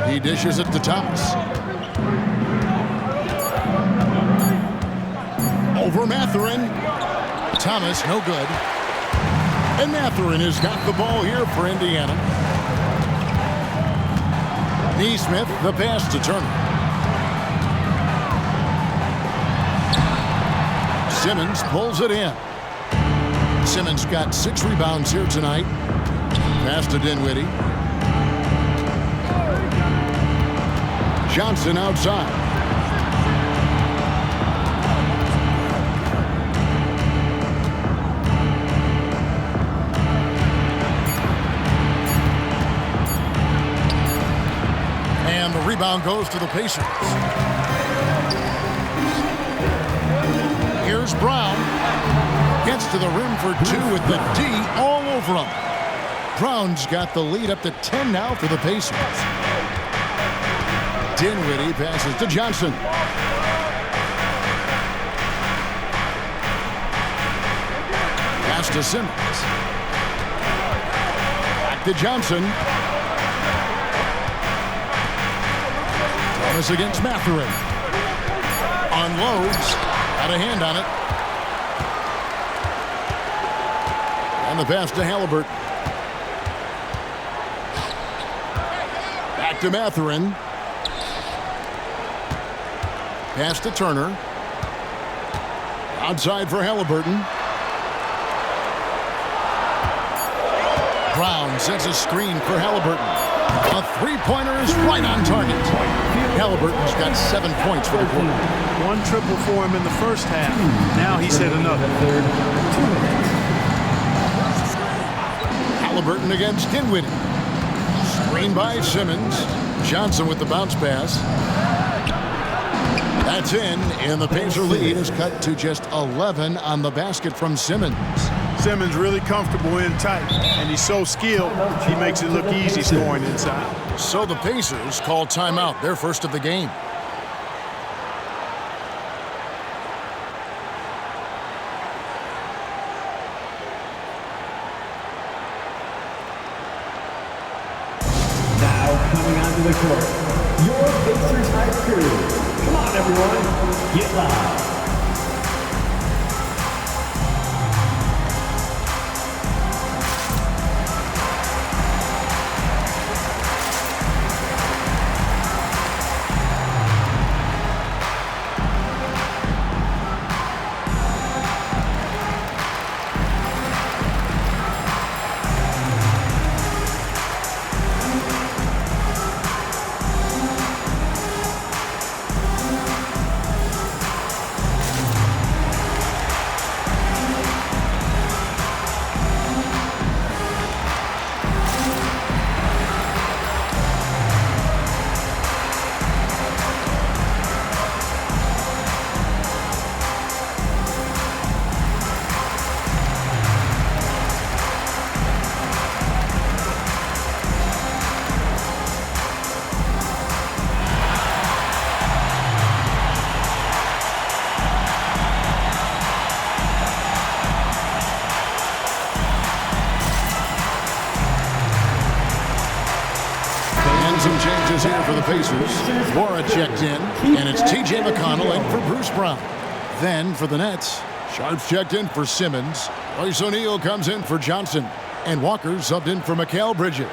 He dishes it to Thomas. Over Mathurin. Thomas, no good. And Mathurin has got the ball here for Indiana. Neesmith, the pass to Turner. Simmons pulls it in. Simmons got 6 rebounds here tonight. Pass to Dinwiddie. Johnson outside. And the rebound goes to the Pacers. Here's Brown. Gets to the rim for 2 with the D all over him. Brown's got the lead up to 10 now for the Pacers. Dinwiddie passes to Johnson. Pass to Simmons. Back to Johnson. Thomas against Mathurin. Unloads. Got a hand on it. And the pass to Halliburton. Back to Mathurin. Pass to Turner. Outside for Halliburton. Brown sets a screen for Halliburton. A three-pointer is right on target. Halliburton's got 7 points for the quarter. 1 triple for him in the first half. Now he's hit another. Halliburton against Dinwiddie. Screen by Simmons. Johnson with the bounce pass. That's in, and the Pacer lead is cut to just 11 on the basket from Simmons. Simmons really comfortable in tight, and he's so skilled, he makes it look easy scoring inside. So the Pacers call timeout, their first of the game. Now coming onto the court, your Pacers high crew. Come on, everyone, get loud. Some changes here for the Pacers. Wara checked in, and it's T.J. McConnell in for Bruce Brown. Then for the Nets, Sharps checked in for Simmons. Royce O'Neal comes in for Johnson, and Walker subbed in for Mikal Bridges.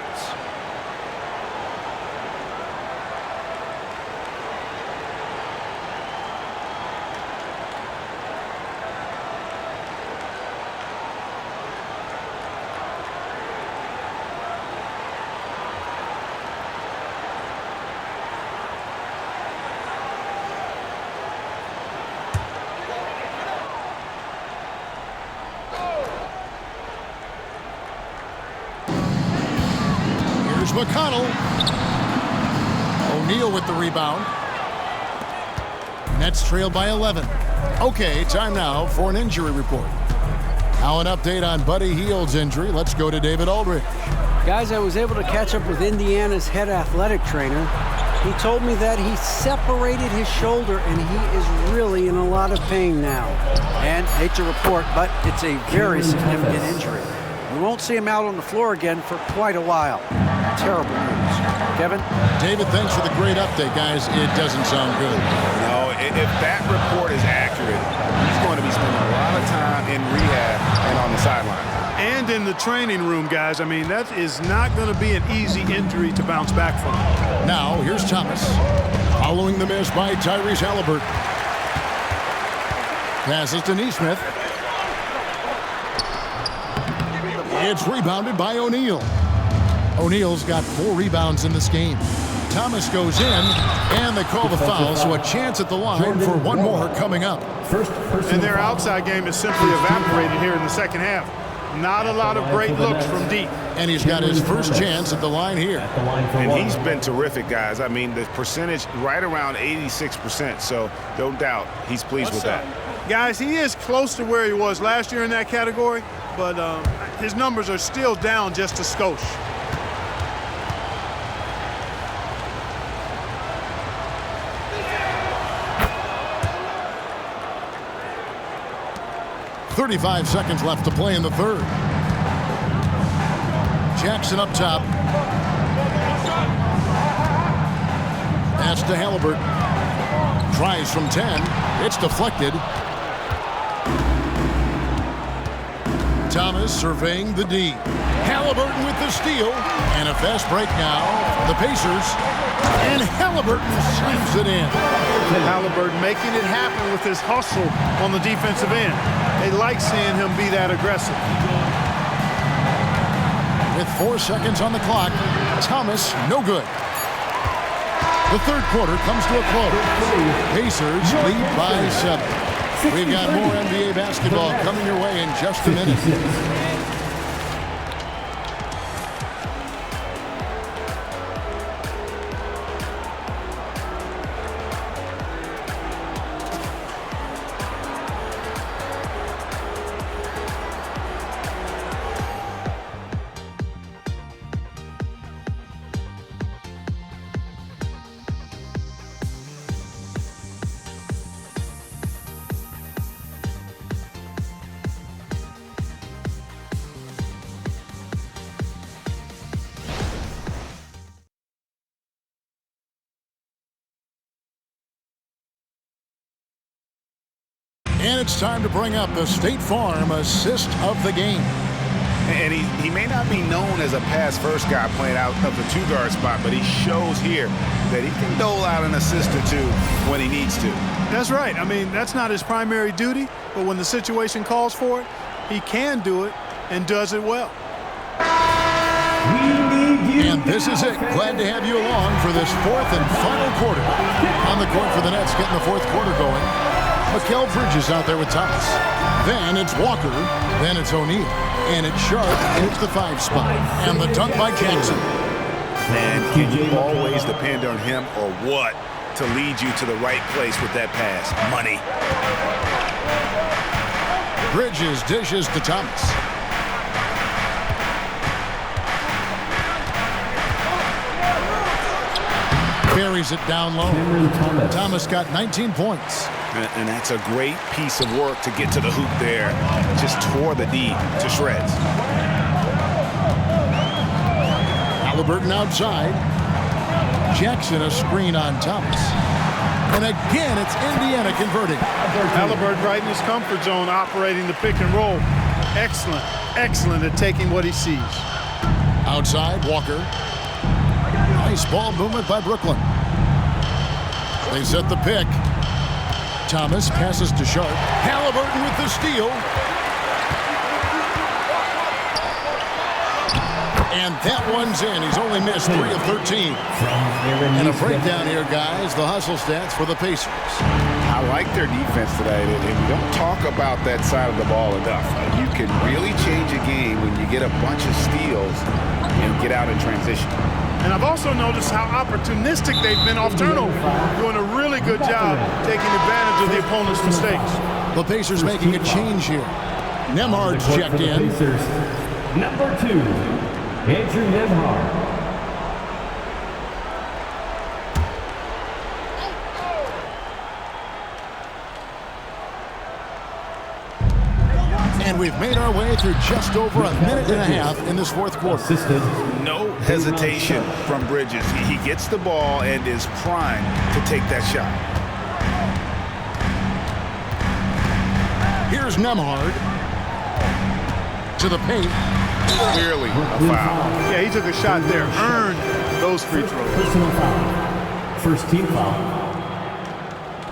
McConnell. O'Neal with the rebound. Nets trail by 11. Okay, time now for an injury report. Now an update on Buddy Hield's injury. Let's go to David Aldridge. Guys, I was able to catch up with Indiana's head athletic trainer. He told me that he separated his shoulder and he is really in a lot of pain now. And hate to report, but it's a very significant injury. We won't see him out on the floor again for quite a while. Terrible news. Kevin? David, thanks for the great update, guys. It doesn't sound good. No, if that report is accurate, he's going to be spending a lot of time in rehab and on the sideline. And in the training room, guys. I mean, that is not going to be an easy injury to bounce back from. Now, here's Thomas. Following the miss by Tyrese Halliburton. Passes to Neesmith. It's rebounded by O'Neal. O'Neal's got 4 rebounds in this game. Thomas goes in, and they call the foul, so a chance at the line for one more coming up. And their outside game is simply evaporated here in the second half. Not a lot of great looks from deep. And he's got his first chance at the line here. And he's been terrific, guys. I mean, the percentage right around 86%, so no doubt he's pleased with that. Guys, he is close to where he was last year in that category, but his numbers are still down just a skosh. .35 seconds left to play in the third. Jackson up top. Pass to Halliburton. Tries from 10. It's deflected. Thomas surveying the D. Halliburton with the steal. And a fast break now for the Pacers. And Halliburton slams it in. Halliburton making it happen with his hustle on the defensive end. They like seeing him be that aggressive. With 4 seconds on the clock, Thomas no good. The third quarter comes to a close. Pacers lead by 7. We've got more NBA basketball coming your way in just a minute. And it's time to bring up the State Farm assist of the game. And he may not be known as a pass-first guy playing out of the two-guard spot, but he shows here that he can dole out an assist or two when he needs to. That's right. I mean, that's not his primary duty, but when the situation calls for it, he can do it and does it well. And this is it. Glad to have you along for this fourth and final quarter. On the court for the Nets, getting the fourth quarter going. Mikal Bridges out there with Thomas. Then it's Walker. Then it's O'Neal. And it's Sharp. And it's the 5 spot. And the dunk by Jackson. And can you always depend on him or what to lead you to the right place with that pass? Money. Bridges dishes to Thomas. Buries it down low. Thomas got 19 points. And that's a great piece of work to get to the hoop there. Just tore the D to shreds. Halliburton outside. Jackson a screen on Thomas. And again, it's Indiana converting. Halliburton right in his comfort zone, operating the pick and roll. Excellent, excellent at taking what he sees. Outside, Walker. Nice ball movement by Brooklyn. They set the pick. Thomas passes to Sharp. Halliburton with the steal. And that one's in. He's only missed 3 of 13. And a breakdown here, guys. The hustle stats for the Pacers. I like their defense today, and we don't talk about that side of the ball enough. You can really change a game when you get a bunch of steals and get out in transition. And I've also noticed how opportunistic they've been off turnover, doing a really good job taking advantage of the opponent's mistakes. The Pacers making a change here. Nembhard's checked in. Number 2, Andrew Nembhard. And we've made our way through just over a minute and a half in this fourth quarter. No hesitation from Bridges. He gets the ball and is primed to take that shot. Here's Nembhard to the paint. Clearly a foul. Yeah, he took a shot there, earned those free throws. Personal foul. First team foul.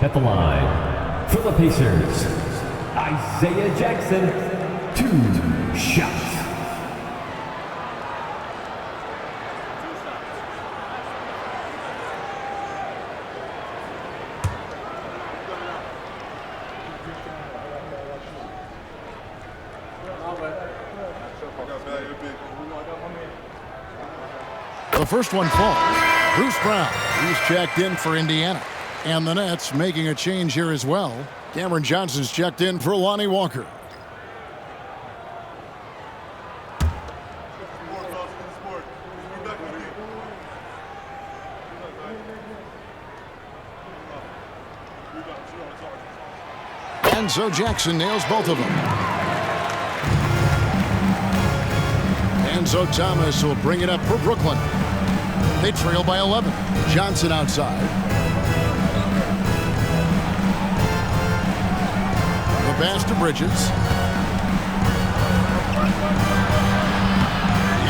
At the line, for the Pacers, Isaiah Jackson, 2 shots. The first one falls. Bruce Brown, he's checked in for Indiana. And the Nets making a change here as well. Cameron Johnson's checked in for Lonnie Walker. And so Jackson nails both of them. And so Thomas will bring it up for Brooklyn. They trail by 11. Johnson outside. The pass to Bridges.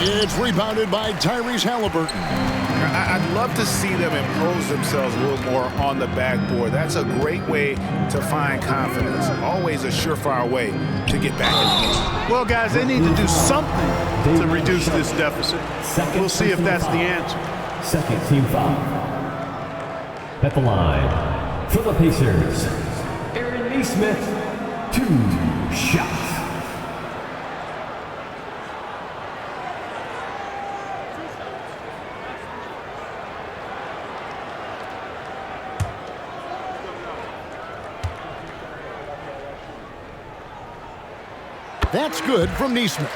It's rebounded by Tyrese Halliburton. I'd love to see them impose themselves a little more on the backboard. That's a great way to find confidence. Always a surefire way to get back in the game. Well, guys, they need to do something to reduce this deficit. We'll see if that's the answer. Second team foul. At the line, for the Pacers, Aaron Nesmith, 2 shots. That's good from Nesmith.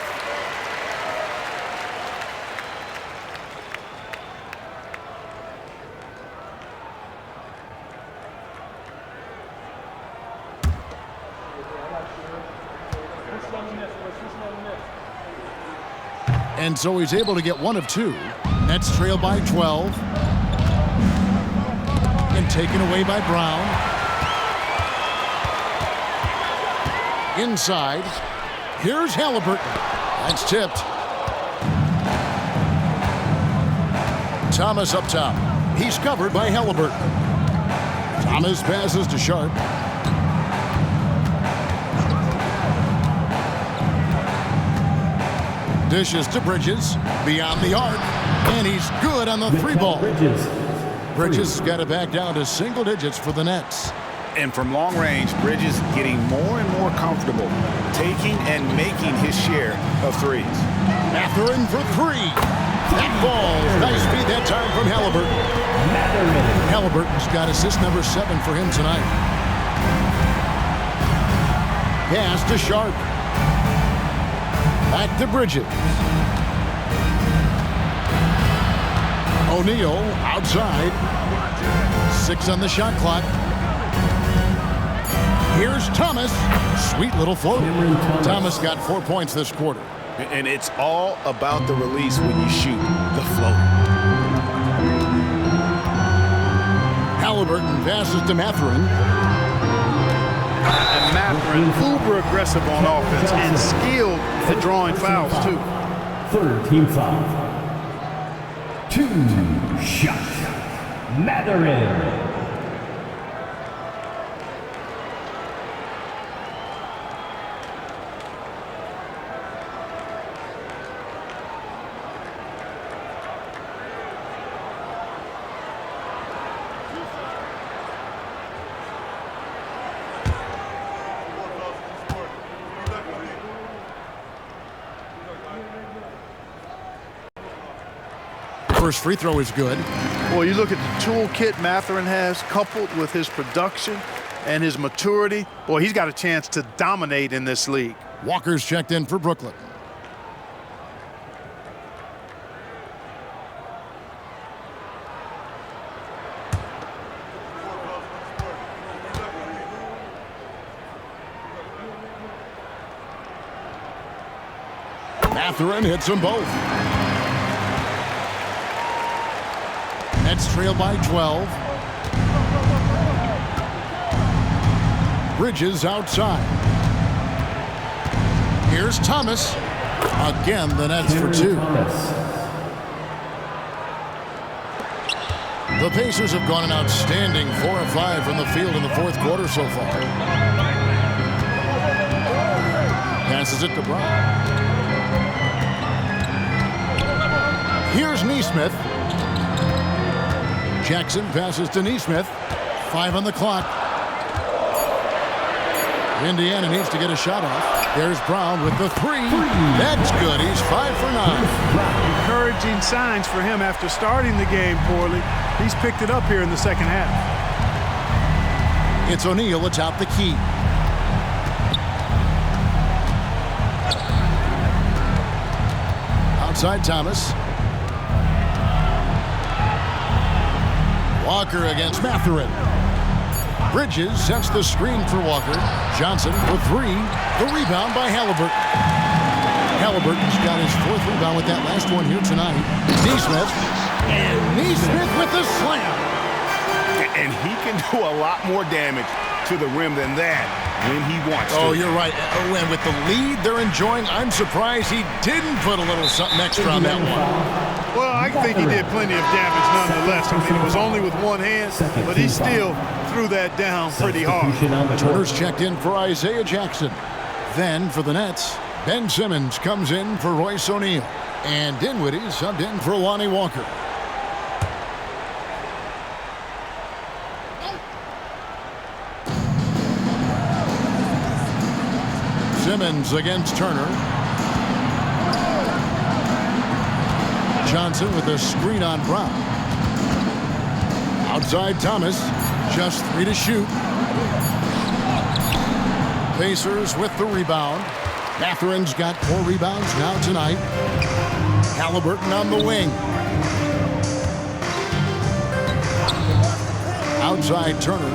And so he's able to get one of two. Nets trail by 12. And taken away by Brown. Inside. Here's Halliburton. That's tipped. Thomas up top. He's covered by Halliburton. Thomas passes to Sharp. Dishes to Bridges. Beyond the arc. And he's good on the three ball. Bridges has got it back down to single digits for the Nets. And from long range, Bridges getting more and more comfortable taking and making his share of threes. Mathurin for three. That ball. Nice feed that time from Halliburton. Halliburton's got assist number 7 for him tonight. Pass to Sharp. Back to Bridges. O'Neal outside. 6 on the shot clock. Here's Thomas. Sweet little float. Thomas got 4 points this quarter. And it's all about the release when you shoot the float. Halliburton passes to Mathurin. And Mathurin, uber aggressive on offense and skilled at drawing fouls, too. Third team foul. 2 shots. Mathurin. First free throw is good. Well, you look at the toolkit Mathurin has, coupled with his production and his maturity. Boy, he's got a chance to dominate in this league. Walker's checked in for Brooklyn. Mathurin hits them both. Nets trail by 12. Bridges outside. Here's Thomas. Again, the Nets for 2. The Pacers have gone an outstanding 4 of 5 from the field in the fourth quarter so far. Passes it to Brown. Here's Nesmith. Jackson passes to Nesmith. 5 on the clock. Indiana needs to get a shot off. There's Brown with the 3. That's good. He's 5 for 9. Encouraging signs for him after starting the game poorly. He's picked it up here in the second half. It's O'Neal atop the key. Outside Thomas. Walker against Mathurin. Bridges sets the screen for Walker. Johnson for 3. The rebound by Halliburton. Halliburton's got his 4th rebound with that last one here tonight. Nesmith. And Nesmith with the slam. And he can do a lot more damage to the rim than that when he wants to. Oh, you're right. And with the lead they're enjoying, I'm surprised he didn't put a little something extra on that one. Well, I think he did plenty of damage nonetheless. I mean, it was only with one hand, but he still threw that down pretty hard. Turner's checked in for Isaiah Jackson. Then for the Nets, Ben Simmons comes in for Royce O'Neal. And Dinwiddie subbed in for Lonnie Walker. Simmons against Turner. Johnson with a screen on Brown. Outside Thomas, just 3 to shoot. Pacers with the rebound. Mathurin's got 4 rebounds now tonight. Halliburton on the wing. Outside Turner,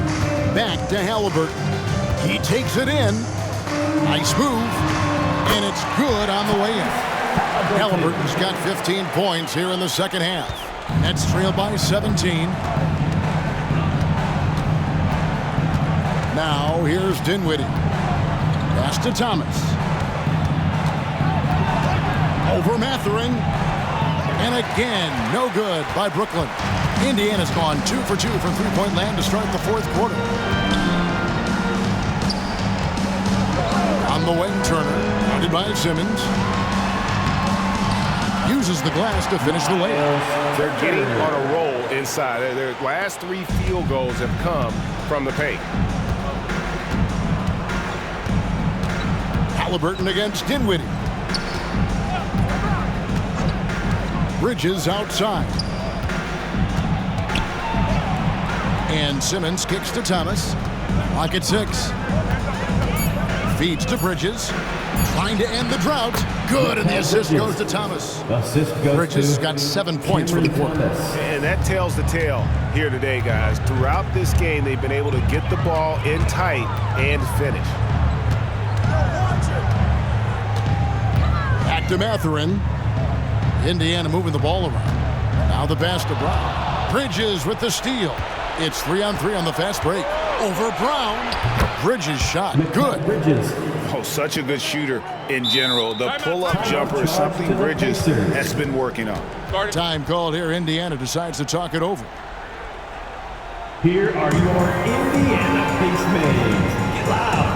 back to Halliburton. He takes it in. Nice move, and it's good on the way in. Halliburton's got 15 points here in the second half. Nets trail by 17. Now here's Dinwiddie. Pass to Thomas. Over Mathurin. And again, no good by Brooklyn. Indiana's gone 2 for 2 from three-point land to start the fourth quarter. On the wing, Turner, guarded by Simmons. Uses the glass to finish the layup. They're getting on a roll inside. Their last 3 field goals have come from the paint. Halliburton against Dinwiddie. Bridges outside. And Simmons kicks to Thomas. Clock at 6. Feeds to Bridges. Trying to end the drought. Good, and the assist goes to Thomas. Bridges has got 7 points for the quarter. And that tells the tale here today, guys. Throughout this game, they've been able to get the ball in tight and finish. Back to Mathurin. Indiana moving the ball around. Now the pass to Brown. Bridges with the steal. It's 3-on-3 on the fast break. Over Brown. Bridges shot. Good. Oh, such a good shooter in general. The pull-up jumper is something Bridges has been working on. Time called here. Indiana decides to talk it over. Here are your Indiana Pacemates. Get loud.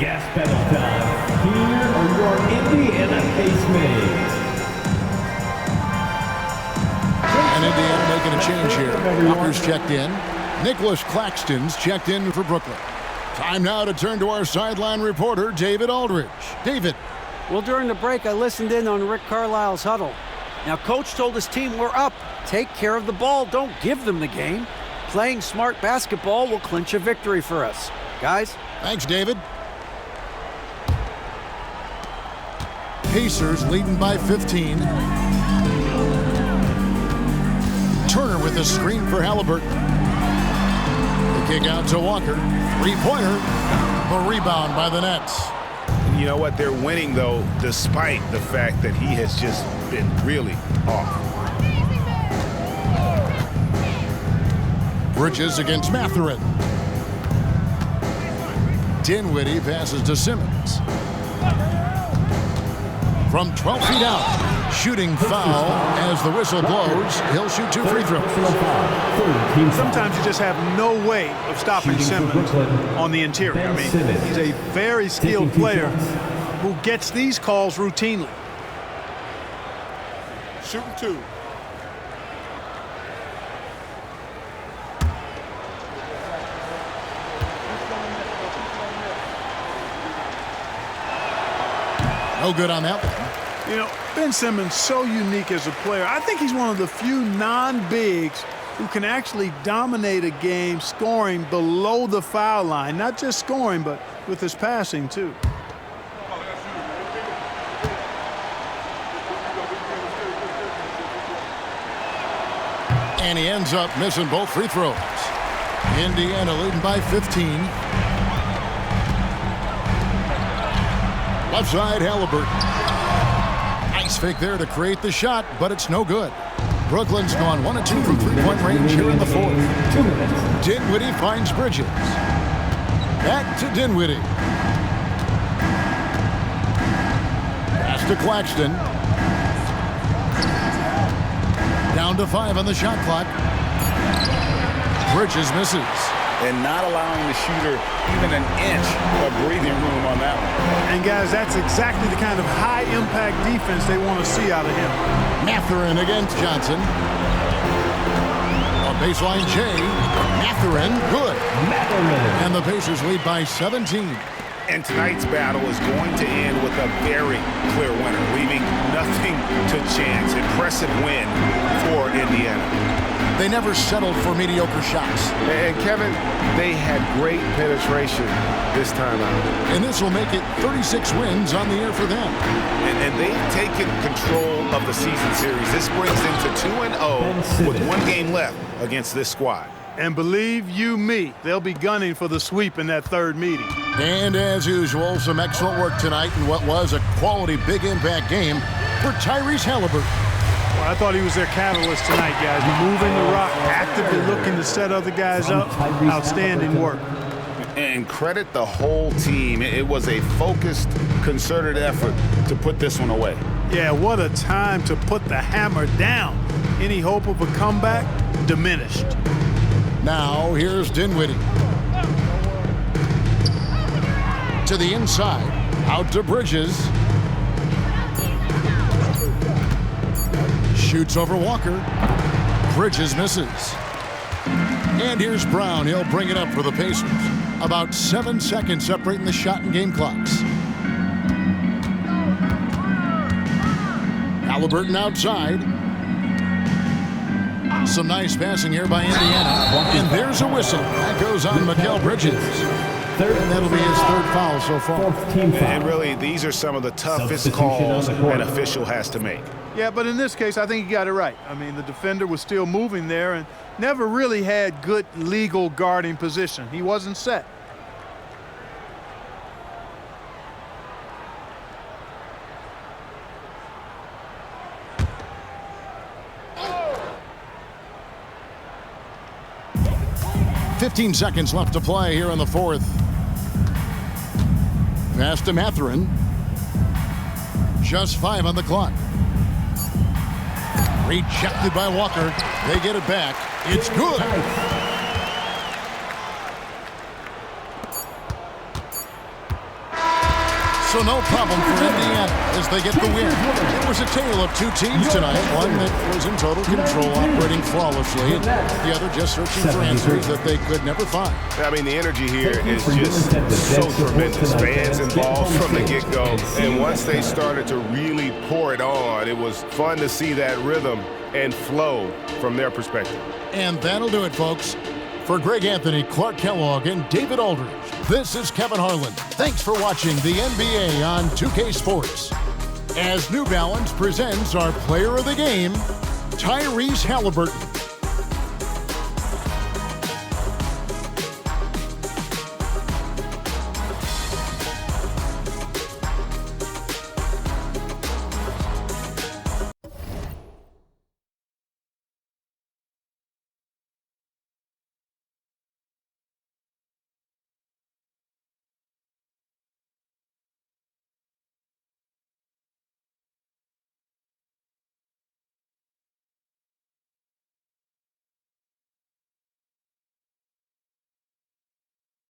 Gas pedal time. Here are your Indiana Pacemates. And Indiana making a change here. Walker's checked in. Nicholas Claxton's checked in for Brooklyn. Time now to turn to our sideline reporter, David Aldridge. David. Well, during the break, I listened in on Rick Carlisle's huddle. Now, Coach told his team, we're up. Take care of the ball. Don't give them the game. Playing smart basketball will clinch a victory for us. Guys? Thanks, David. Pacers leading by 15. Turner with a screen for Halliburton. The kick out to Walker. Three-pointer. A rebound by the Nets. You know what? They're winning, though, despite the fact that he has just been really off. Bridges against Mathurin. Dinwiddie passes to Simmons. From 12 feet out, shooting foul as the whistle blows. He'll shoot 2 free throws. Sometimes you just have no way of stopping Simmons on the interior. I mean, he's a very skilled player who gets these calls routinely. Shooting 2. No good on that one. You know, Ben Simmons, so unique as a player. I think he's one of the few non-bigs who can actually dominate a game scoring below the foul line. Not just scoring, but with his passing, too. And he ends up missing both free throws. Indiana leading by 15. Left side, Halliburton. Nice fake there to create the shot, but it's no good. Brooklyn's gone 1 of 2 from three-point range here in the fourth. Dinwiddie finds Bridges. Back to Dinwiddie. Pass to Claxton. Down to 5 on the shot clock. Bridges misses. And not allowing the shooter even an inch of breathing room on that one. And, guys, that's exactly the kind of high-impact defense they want to see out of him. Mathurin against Johnson. A baseline J. Mathurin, good. And the Pacers lead by 17. And tonight's battle is going to end with a very clear winner, leaving nothing to chance. Impressive win for Indiana. They never settled for mediocre shots. And Kevin, they had great penetration this time out. And this will make it 36 wins on the year for them. And they've taken control of the season series. This brings them to 2-0 with 1 game left against this squad. And believe you me, they'll be gunning for the sweep in that third meeting. And as usual, some excellent work tonight in what was a quality big impact game for Tyrese Halliburton. Well, I thought he was their catalyst tonight, guys. Moving the rock, actively looking to set other guys up. Outstanding work. And credit the whole team. It was a focused, concerted effort to put this one away. Yeah, what a time to put the hammer down. Any hope of a comeback? Diminished. Now, here's Dinwiddie. To the inside, out to Bridges. Shoots over Walker. Bridges misses. And here's Brown. He'll bring it up for the Pacers. About 7 seconds separating the shot and game clocks. Halliburton outside. Some nice passing here by Indiana. And there's a whistle. That goes on Mikal Bridges. And that'll be his 3rd foul so far. And really, these are some of the toughest calls an official has to make. Yeah, but in this case, I think he got it right. I mean, the defender was still moving there and never really had good legal guarding position. He wasn't set. .15 seconds left to play here in the fourth. Pass to Mathurin. Just 5 on the clock. Rejected by Walker. They get it back. It's good. So no problem for Indiana as they get the win. It was a tale of two teams tonight. One that was in total control, operating flawlessly. The other just searching for answers that they could never find. I mean, the energy here is just so tremendous. Fans involved from the get-go. And once they started to really pour it on, it was fun to see that rhythm and flow from their perspective. And that'll do it, folks. For Greg Anthony, Clark Kellogg, and David Aldridge, this is Kevin Harlan. Thanks for watching the NBA on 2K Sports. As New Balance presents our player of the game, Tyrese Halliburton.